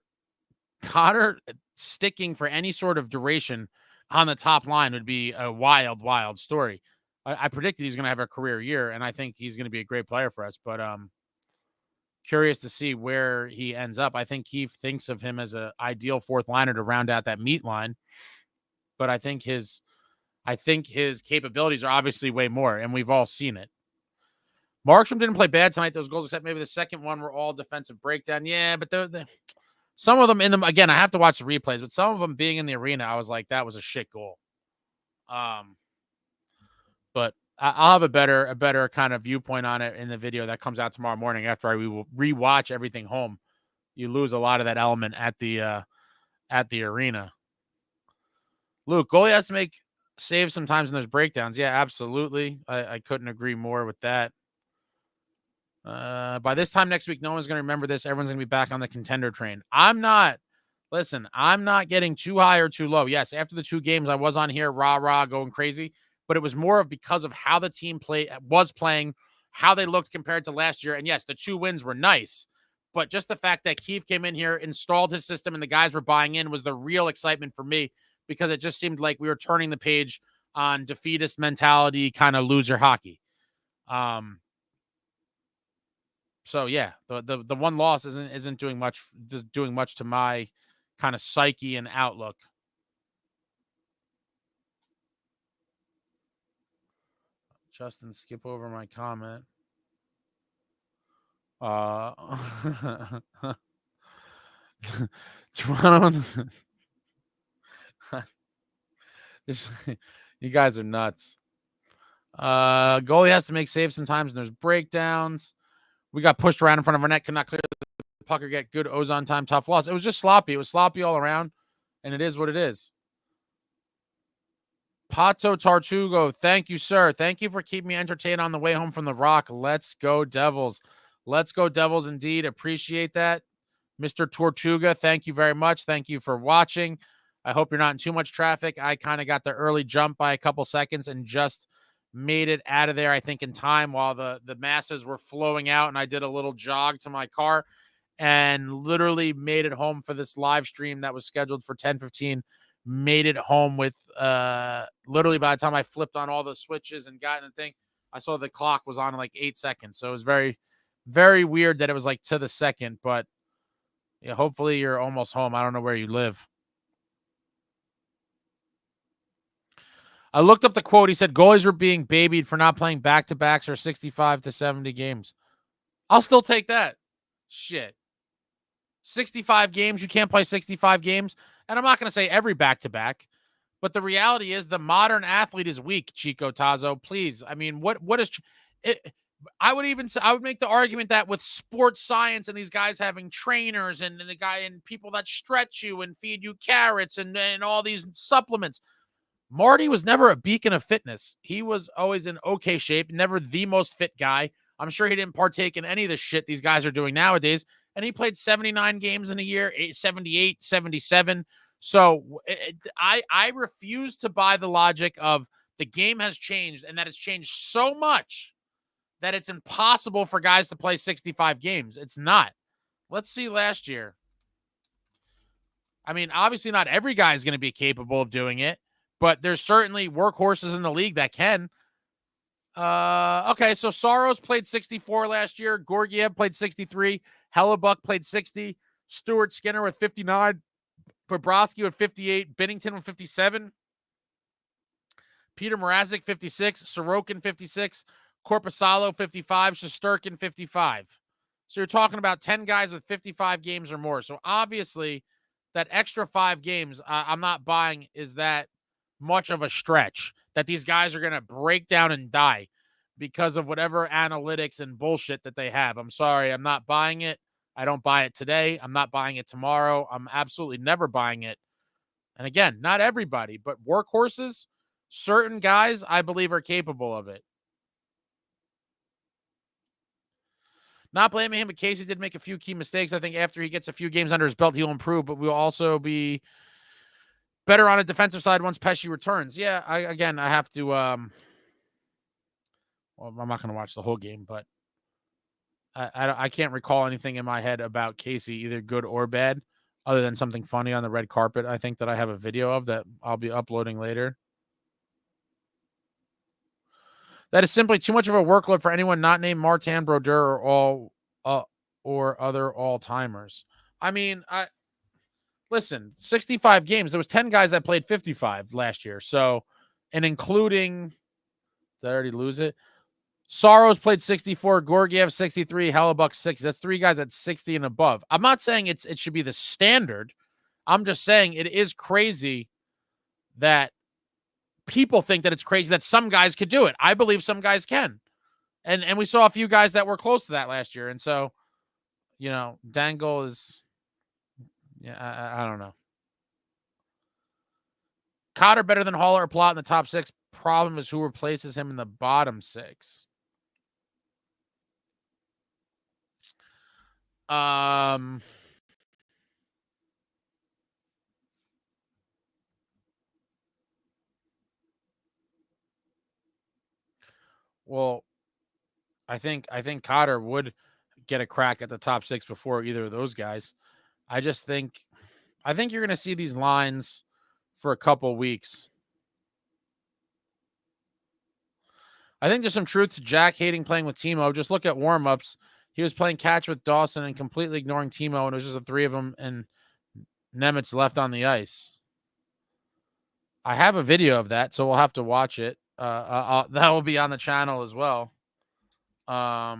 sticking for any sort of duration on the top line would be a wild, wild story. I predicted he's going to have a career year, and I think he's going to be a great player for us. But curious to see where he ends up. I think Keefe thinks of him as an ideal fourth liner to round out that meat line. But I think his capabilities are obviously way more, and we've all seen it. Markstrom didn't play bad tonight. Those goals, except maybe the second one, were all defensive breakdown. Yeah, but Some of them in them, again, I have to watch the replays, but some of them being in the arena, I was like, that was a shit goal. But I'll have a better kind of viewpoint on it in the video that comes out tomorrow morning after I will rewatch everything home. You lose a lot of that element at the arena. Luke, goalie has to make saves sometimes in those breakdowns. Yeah, absolutely. I couldn't agree more with that. By this time next week, no one's going to remember this. Everyone's going to be back on the contender train. I'm not getting too high or too low. Yes, after the 2 games, I was on here rah, going crazy, but it was more of because of how the team was playing, how they looked compared to last year. And yes, the 2 wins were nice, but just the fact that Keefe came in here, installed his system, and the guys were buying in was the real excitement for me, because it just seemed like we were turning the page on defeatist mentality, kind of loser hockey. So yeah, the one loss isn't doing much to my kind of psyche and outlook. Justin, skip over my comment. Toronto. You guys are nuts. Goalie has to make saves sometimes, and there's breakdowns. We got pushed around in front of our net, could not clear the puck or get good ozone time. Tough loss. It was just sloppy. It was sloppy all around, and it is what it is. Pato Tartugo, thank you, sir. Thank you for keeping me entertained on the way home from the Rock. Let's go, Devils. Let's go, Devils, indeed. Appreciate that. Mr. Tortuga, thank you very much. Thank you for watching. I hope you're not in too much traffic. I kind of got the early jump by a couple seconds and just made it out of there, I think, in time while the masses were flowing out, and I did a little jog to my car and literally made it home for this live stream that was scheduled for 10:15. Made it home with literally by the time I flipped on all the switches and got in the thing, I saw the clock was on like 8 seconds. So it was very, very weird that it was like to the second, but yeah, hopefully you're almost home. I don't know where you live. I looked up the quote. He said goalies were being babied for not playing back-to-backs or 65 to 70 games. I'll still take that. Shit. 65 games. You can't play 65 games. And I'm not going to say every back-to-back, but the reality is the modern athlete is weak, Chico Tazo. Please. I mean, what is it? I would make the argument that with sports science and these guys having trainers and the guy and people that stretch you and feed you carrots and all these supplements, Marty was never a beacon of fitness. He was always in okay shape, never the most fit guy. I'm sure he didn't partake in any of the shit these guys are doing nowadays. And he played 79 games in a year, 78, 77. So I refuse to buy the logic of the game has changed and that it's changed so much that it's impossible for guys to play 65 games. It's not. Let's see last year. I mean, obviously not every guy is going to be capable of doing it, but there's certainly workhorses in the league that can. Okay, so Saros played 64 last year. Gorgiev played 63. Hellebuck played 60. Stuart Skinner with 59. Bobrovsky with 58. Binnington with 57. Peter Mrazek, 56. Sorokin, 56. Korpisalo, 55. Shesterkin, 55. So you're talking about 10 guys with 55 games or more. So obviously that extra 5 games, I'm not buying is that much of a stretch that these guys are going to break down and die because of whatever analytics and bullshit that they have. I'm sorry. I'm not buying it. I don't buy it today. I'm not buying it tomorrow. I'm absolutely never buying it. And again, not everybody, but workhorses, certain guys, I believe, are capable of it. Not blaming him, but Casey did make a few key mistakes. I think after he gets a few games under his belt, he'll improve, but we'll also be better on a defensive side once Pesci returns. Yeah, I have to well, I'm not going to watch the whole game, but I can't recall anything in my head about Casey, either good or bad, other than something funny on the red carpet, I think, that I have a video of that I'll be uploading later. That is simply too much of a workload for anyone not named Martin Brodeur or other all-timers. I mean, listen, 65 games. There was 10 guys that played 55 last year. So, and including, did I already lose it? Soros played 64, Gorgiev 63, Hellebuck 60. That's 3 guys at 60 and above. I'm not saying it should be the standard. I'm just saying it is crazy that people think that it's crazy that some guys could do it. I believe some guys can. And we saw a few guys that were close to that last year. And so, Dangle is, I don't know. Cotter better than Haller or Plot in the top 6. Problem is who replaces him in the bottom 6. Well, I think Cotter would get a crack at the top 6 before either of those guys. I think you're going to see these lines for a couple weeks. I think there's some truth to Jack hating playing with Timo. Just look at warm-ups. He was playing catch with Dawson and completely ignoring Timo, and it was just the 3 of them, and Nemitz left on the ice. I have a video of that, so we'll have to watch it. That will be on the channel as well. Yeah,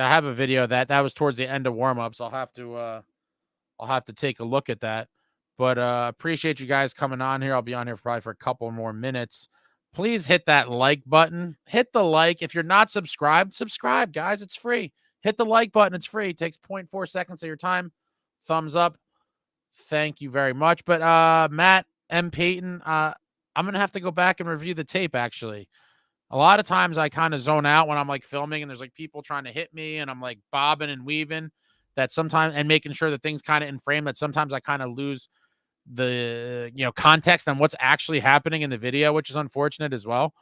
I have a video of that. That was towards the end of warm-ups. I'll have to take a look at that. But appreciate you guys coming on here. I'll be on here probably for a couple more minutes. Please hit that like button. Hit the like. If you're not subscribed, subscribe, guys. It's free. Hit the like button. It's free. It takes 0.4 seconds of your time. Thumbs up. Thank you very much. But Matt M. Payton, I'm going to have to go back and review the tape, actually. A lot of times I kind of zone out when I'm like filming and there's like people trying to hit me and I'm like bobbing and weaving that sometimes, and making sure that things kind of in frame, that sometimes I kind of lose the context on what's actually happening in the video, which is unfortunate as well.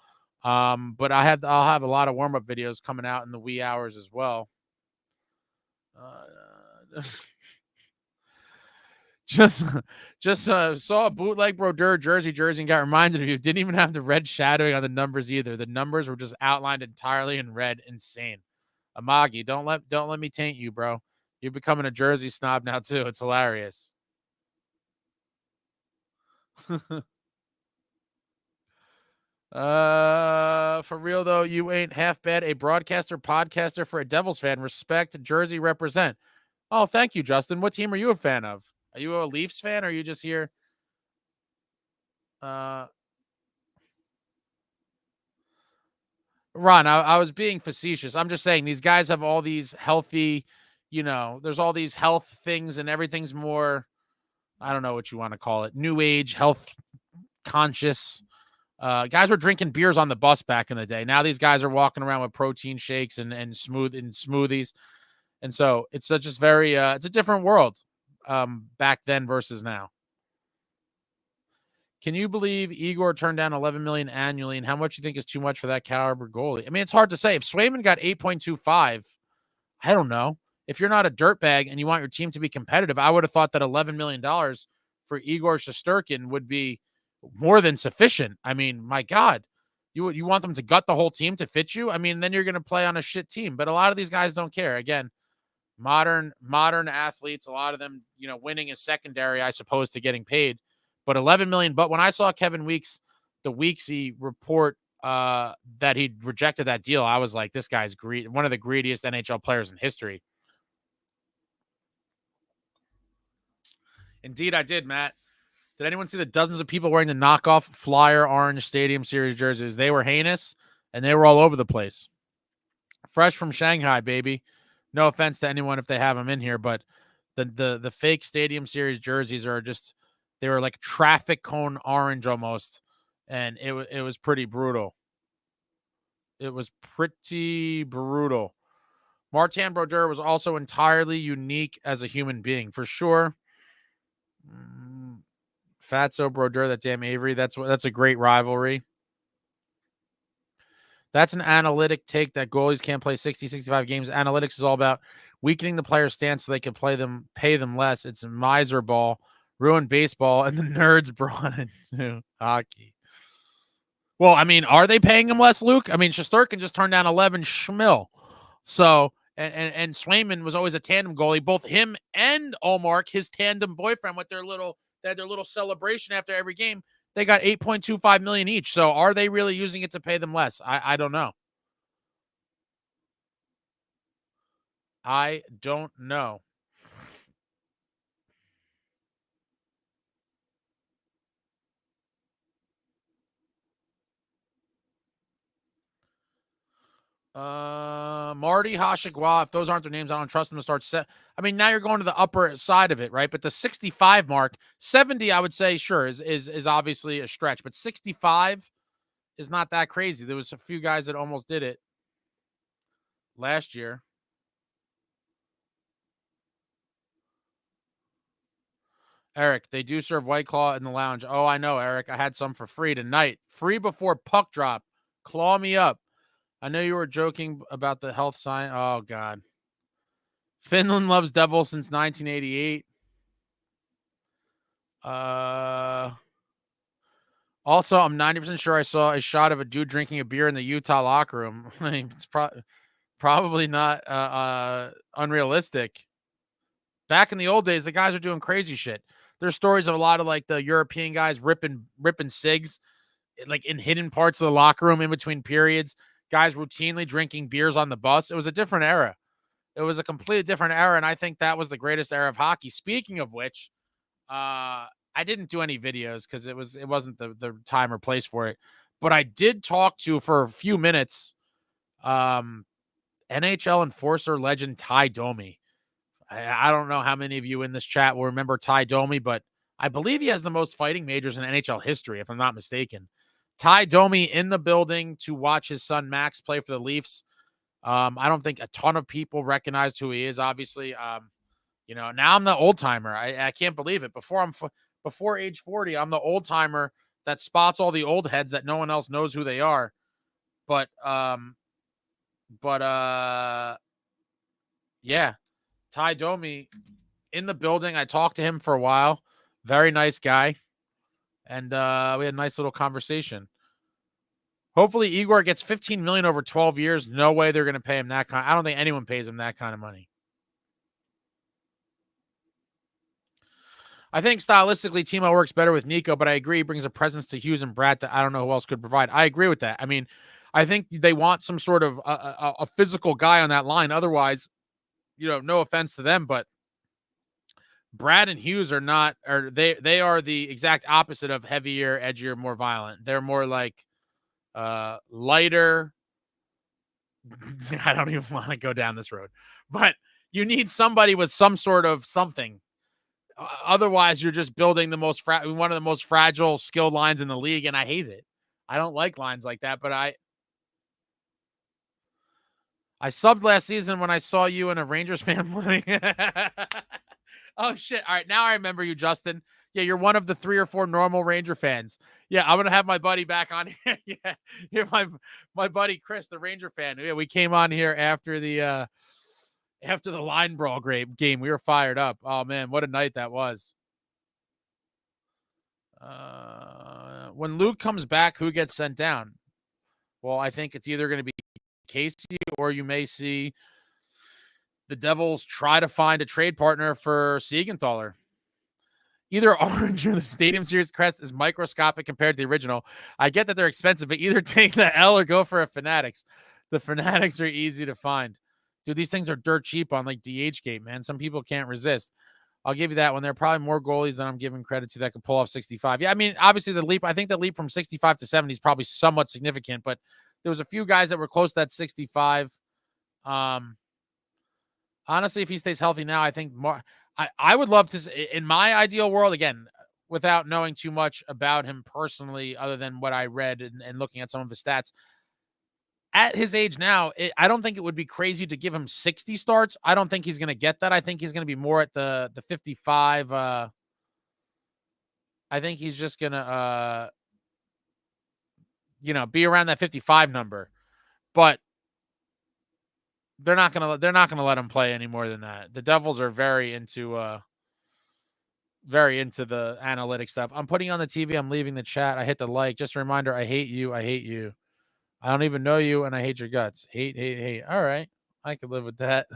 But I'll have a lot of warm-up videos coming out in the wee hours as well. Just saw a bootleg Brodeur jersey and got reminded of you. Didn't even have the red shadowing on the numbers either. The numbers were just outlined entirely in red. Insane. Amagi, don't let me taint you, bro. You're becoming a jersey snob now too. It's hilarious. For real though, you ain't half bad. A podcaster for a Devils fan. Respect, Jersey represent. Oh, thank you, Justin. What team are you a fan of? Are you a Leafs fan, or are you just here? Ron, I was being facetious. I'm just saying these guys have all these healthy, there's all these health things and everything's more, I don't know what you want to call it, new age, health conscious. Guys were drinking beers on the bus back in the day. Now these guys are walking around with protein shakes and smoothies. And so it's just very, it's a different world back then versus now. Can you believe Igor turned down $11 million annually, and how much you think is too much for that caliber goalie? I mean, it's hard to say. If Swayman got 8.25, I don't know. If you're not a dirtbag and you want your team to be competitive, I would have thought that $11 million for Igor Shesterkin would be more than sufficient. I mean, my God, you want them to gut the whole team to fit you? I mean, then you're going to play on a shit team. But a lot of these guys don't care. Again, modern athletes, a lot of them, winning is secondary, I suppose, to getting paid. But $11 million. But when I saw Kevin Weeks, the Weeksy report that he rejected that deal, I was like, this guy's one of the greediest NHL players in history. Indeed, I did, Matt. Did anyone see the dozens of people wearing the knockoff Flyer Orange Stadium Series jerseys? They were heinous, and they were all over the place. Fresh from Shanghai, baby. No offense to anyone if they have them in here, but the fake Stadium Series jerseys are just, they were like traffic cone orange almost, and it was pretty brutal. It was pretty brutal. Martin Brodeur was also entirely unique as a human being, for sure. Fatso Brodeur, that damn Avery. That's a great rivalry. That's an analytic take that goalies can't play 60, 65 games. Analytics is all about weakening the player's stance so they can pay them less. It's a miser ball, ruined baseball, and the nerds brought into hockey. Well, I mean, are they paying him less, Luke? I mean, Shesterkin just turned down 11 schmil. So, and Swayman was always a tandem goalie. Both him and Allmark, his tandem boyfriend, with their little They had their little celebration after every game. They got $8.25 million each. So are they really using it to pay them less? I don't know. I don't know. Marty Hashigwa, if those aren't their names, I don't trust them to start set. I mean, now you're going to the upper side of it, right? But the 65 mark, 70, I would say, sure, is obviously a stretch, but 65 is not that crazy. There was a few guys that almost did it last year. Eric, they do serve White Claw in the lounge. Oh, I know, Eric. I had some for free tonight. Free before puck drop. Claw me up. I know you were joking about the health sign. Oh, God. Finland loves Devil since 1988. Also, I'm 90% sure I saw a shot of a dude drinking a beer in the Utah locker room. I mean, it's probably not unrealistic. Back in the old days, the guys are doing crazy shit. There's stories of a lot of like the European guys ripping cigs like in hidden parts of the locker room in between periods. Guys routinely drinking beers on the bus. It was a different era. It was a completely different era, and I think that was the greatest era of hockey. Speaking of which, I didn't do any videos because it wasn't the time or place for it. But I did talk to for a few minutes NHL enforcer legend Ty Domi. I don't know how many of you in this chat will remember Ty Domi, but I believe he has the most fighting majors in NHL history, if I'm not mistaken. Ty Domi in the building to watch his son Max play for the Leafs. I don't think a ton of people recognized who he is, obviously. Now I'm the old timer. I can't believe it. Before age 40, I'm the old timer that spots all the old heads that no one else knows who they are. But yeah, Ty Domi in the building. I talked to him for a while. Very nice guy. And we had a nice little conversation. Hopefully Igor gets $15 million over 12 years. No way they're going to pay him that kind. I don't think anyone pays him that kind of money. I think stylistically Timo works better with Nico, but I agree he brings a presence to Hughes and Brad that I don't know who else could provide. I agree with that. I mean, I think they want some sort of a physical guy on that line. Otherwise, no offense to them, but Brad and Hughes are not, or they are the exact opposite of heavier, edgier, more violent. They're more like lighter. I don't even want to go down this road, but you need somebody with some sort of something. Otherwise, you're just building one of the most fragile skilled lines in the league, and I hate it. I don't like lines like that, but I subbed last season when I saw you and a Rangers fan playing. Oh, shit. All right, now I remember you, Justin. Yeah, you're one of the 3 or 4 normal Ranger fans. Yeah, I'm going to have my buddy back on here. Yeah, you're my buddy Chris, the Ranger fan. Yeah, we came on here after the line brawl game. We were fired up. Oh, man, what a night that was. When Luke comes back, who gets sent down? Well, I think it's either going to be Casey or you may see the Devils try to find a trade partner for Siegenthaler. Either orange or the Stadium Series crest is microscopic compared to the original. I get that they're expensive, but either take the L or go for a Fanatics. The Fanatics are easy to find. Dude, these things are dirt cheap on like DHgate, man. Some people can't resist. I'll give you that one. There are probably more goalies than I'm giving credit to that can pull off 65. Yeah, I mean, obviously I think the leap from 65 to 70 is probably somewhat significant, but there was a few guys that were close to that 65. Honestly, if he stays healthy now, I think more. I would love to, in my ideal world, again, without knowing too much about him personally, other than what I read and looking at some of his stats. At his age now, I don't think it would be crazy to give him 60 starts. I don't think he's going to get that. I think he's going to be more at the 55. I think he's just going to, be around that 55 number. But they're not going to let him play any more than that. The Devils are very into the analytic stuff. I'm putting on the TV. I'm leaving the chat. I hit the like. Just a reminder, I hate you. I hate you. I don't even know you, and I hate your guts. Hate. All right. I could live with that.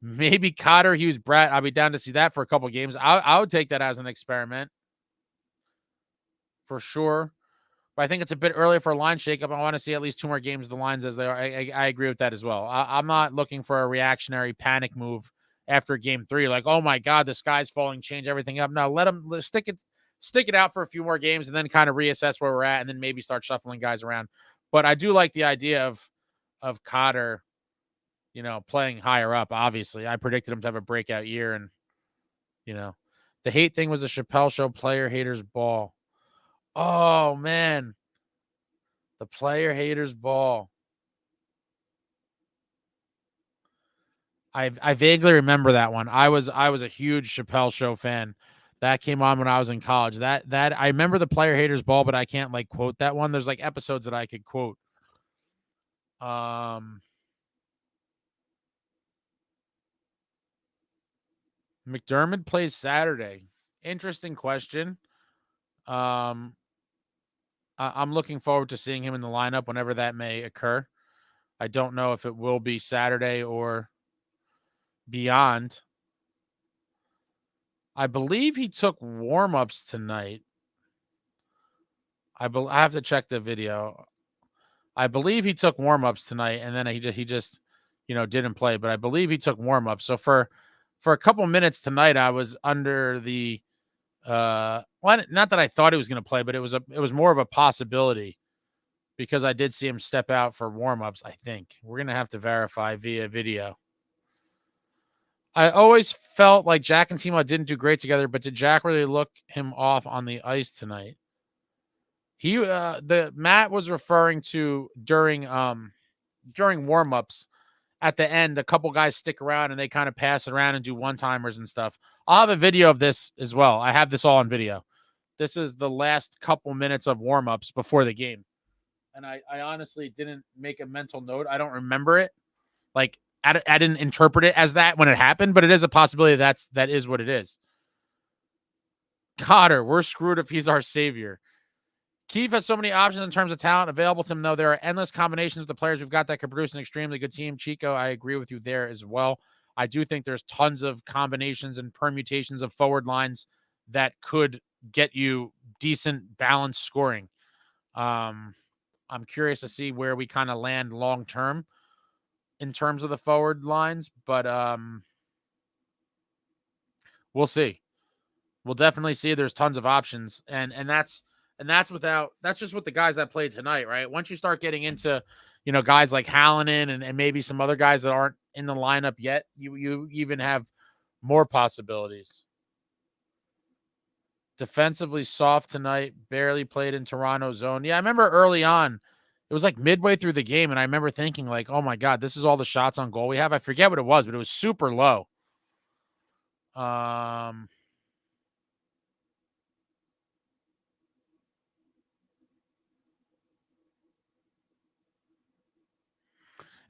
Maybe Cotter, Hughes, Bratt. I'll be down to see that for a couple games. I would take that as an experiment for sure. But I think it's a bit early for a line shakeup. I want to see at least 2 more games of the lines as they are. I agree with that as well. I'm not looking for a reactionary panic move after game 3. Like, oh my God, the sky's falling, change everything up. No, let them stick it out for a few more games and then kind of reassess where we're at and then maybe start shuffling guys around. But I do like the idea of Cotter, playing higher up. Obviously, I predicted him to have a breakout year, and the hate thing was a Chappelle Show player haters ball. Oh man, the player haters ball. I vaguely remember that one. I was a huge Chappelle Show fan. That came on when I was in college. That I remember the player haters ball, but I can't quote that one. There's episodes that I could quote. McDermott plays Saturday. Interesting question. I'm looking forward to seeing him in the lineup whenever that may occur. I don't know if it will be Saturday or beyond. I believe he took warm-ups tonight. I have to check the video. I believe he took warm-ups tonight, and then he just didn't play. But I believe he took warm-ups. So for a couple minutes tonight, I was under the well, not that I thought he was going to play, but it was more of a possibility because I did see him step out for warm-ups. I think we're going to have to verify via video. I always felt like Jack and Timo didn't do great together, but did Jack really look him off on the ice tonight? The Matt was referring to during warm-ups at the end, a couple guys stick around and they kind of pass it around and do one-timers and stuff. I'll have a video of this as well. I have this all on video. This is the last couple minutes of warm-ups before the game. And I honestly didn't make a mental note. I don't remember it. I didn't interpret it as that when it happened, but it is a possibility that is what it is. Cotter, we're screwed if he's our savior. Keefe has so many options in terms of talent available to him, though. There are endless combinations with the players we've got that could produce an extremely good team. Chico, I agree with you there as well. I do think there's tons of combinations and permutations of forward lines that could get you decent balanced scoring. I'm curious to see where we kind of land long term in terms of the forward lines, but we'll see. We'll definitely see. There's tons of options, and that's just with the guys that played tonight, right? Once you start getting into, guys like Hallinan and maybe some other guys that aren't in the lineup yet, you even have more possibilities. Defensively soft tonight, barely played in Toronto zone. Yeah, I remember early on, it was midway through the game, and I remember thinking oh my God, this is all the shots on goal we have. I forget what it was, but it was super low.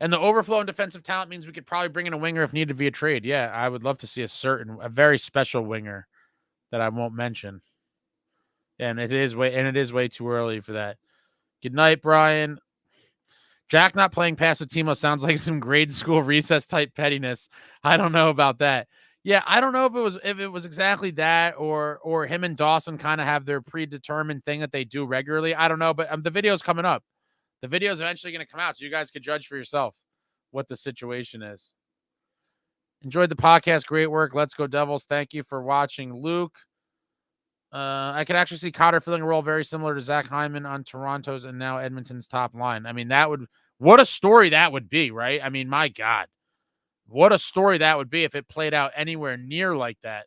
And the overflow in defensive talent means we could probably bring in a winger if needed via trade. Yeah, I would love to see a very special winger that I won't mention. And it is way too early for that. Good night, Brian. Jack not playing pass with Timo sounds like some grade school recess type pettiness. I don't know about that. Yeah, I don't know if it was exactly that or him and Dawson kind of have their predetermined thing that they do regularly. I don't know, but the video's coming up. The video is eventually going to come out, so you guys could judge for yourself what the situation is. Enjoyed the podcast. Great work. Let's go Devils. Thank you for watching, Luke. I could actually see Cotter filling a role very similar to Zach Hyman on Toronto's and now Edmonton's top line. I mean, what a story that would be, right? I mean, my God, what a story that would be if it played out anywhere near like that.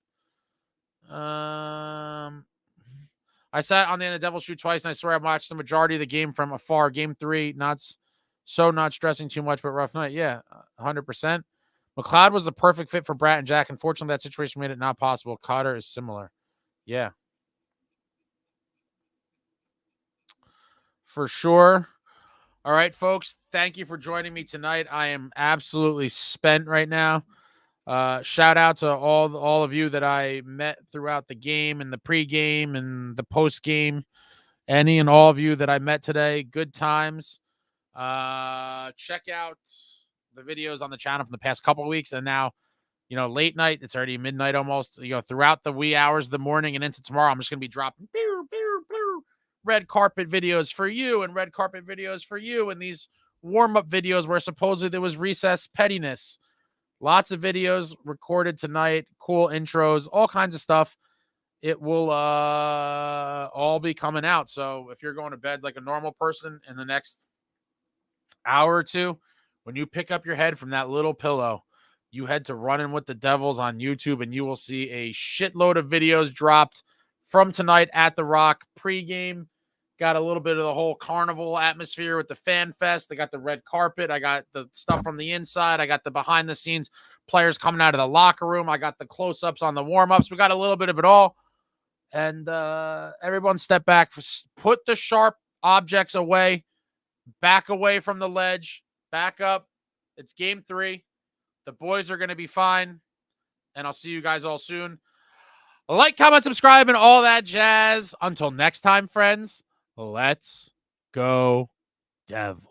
I sat on the end of the Devils shoot twice, and I swear I watched the majority of the game from afar. Game 3, not stressing too much, but rough night. Yeah, 100%. McLeod was the perfect fit for Bratt and Jack. Unfortunately, that situation made it not possible. Cotter is similar. Yeah. For sure. All right, folks. Thank you for joining me tonight. I am absolutely spent right now. Shout out to all of you that I met throughout the game and the pregame and the postgame. Any and all of you that I met today, good times. Check out the videos on the channel from the past couple of weeks, and now late night. It's already midnight almost. Throughout the wee hours of the morning and into tomorrow, I'm just going to be dropping red carpet videos for you and red carpet videos for you, and these warm-up videos where supposedly there was recess pettiness. Lots of videos recorded tonight, cool intros, all kinds of stuff. It will all be coming out. So if you're going to bed like a normal person in the next hour or two, when you pick up your head from that little pillow, you head to Running with the Devils on YouTube, and you will see a shitload of videos dropped from tonight at the Rock pregame. Got a little bit of the whole carnival atmosphere with the fan fest. I got the red carpet. I got the stuff from the inside. I got the behind the scenes players coming out of the locker room. I got the close-ups on the warm-ups. We got a little bit of it all. And everyone step back. Put the sharp objects away. Back away from the ledge. Back up. It's game 3. The boys are going to be fine. And I'll see you guys all soon. Like, comment, subscribe, and all that jazz. Until next time, friends, let's go Devils.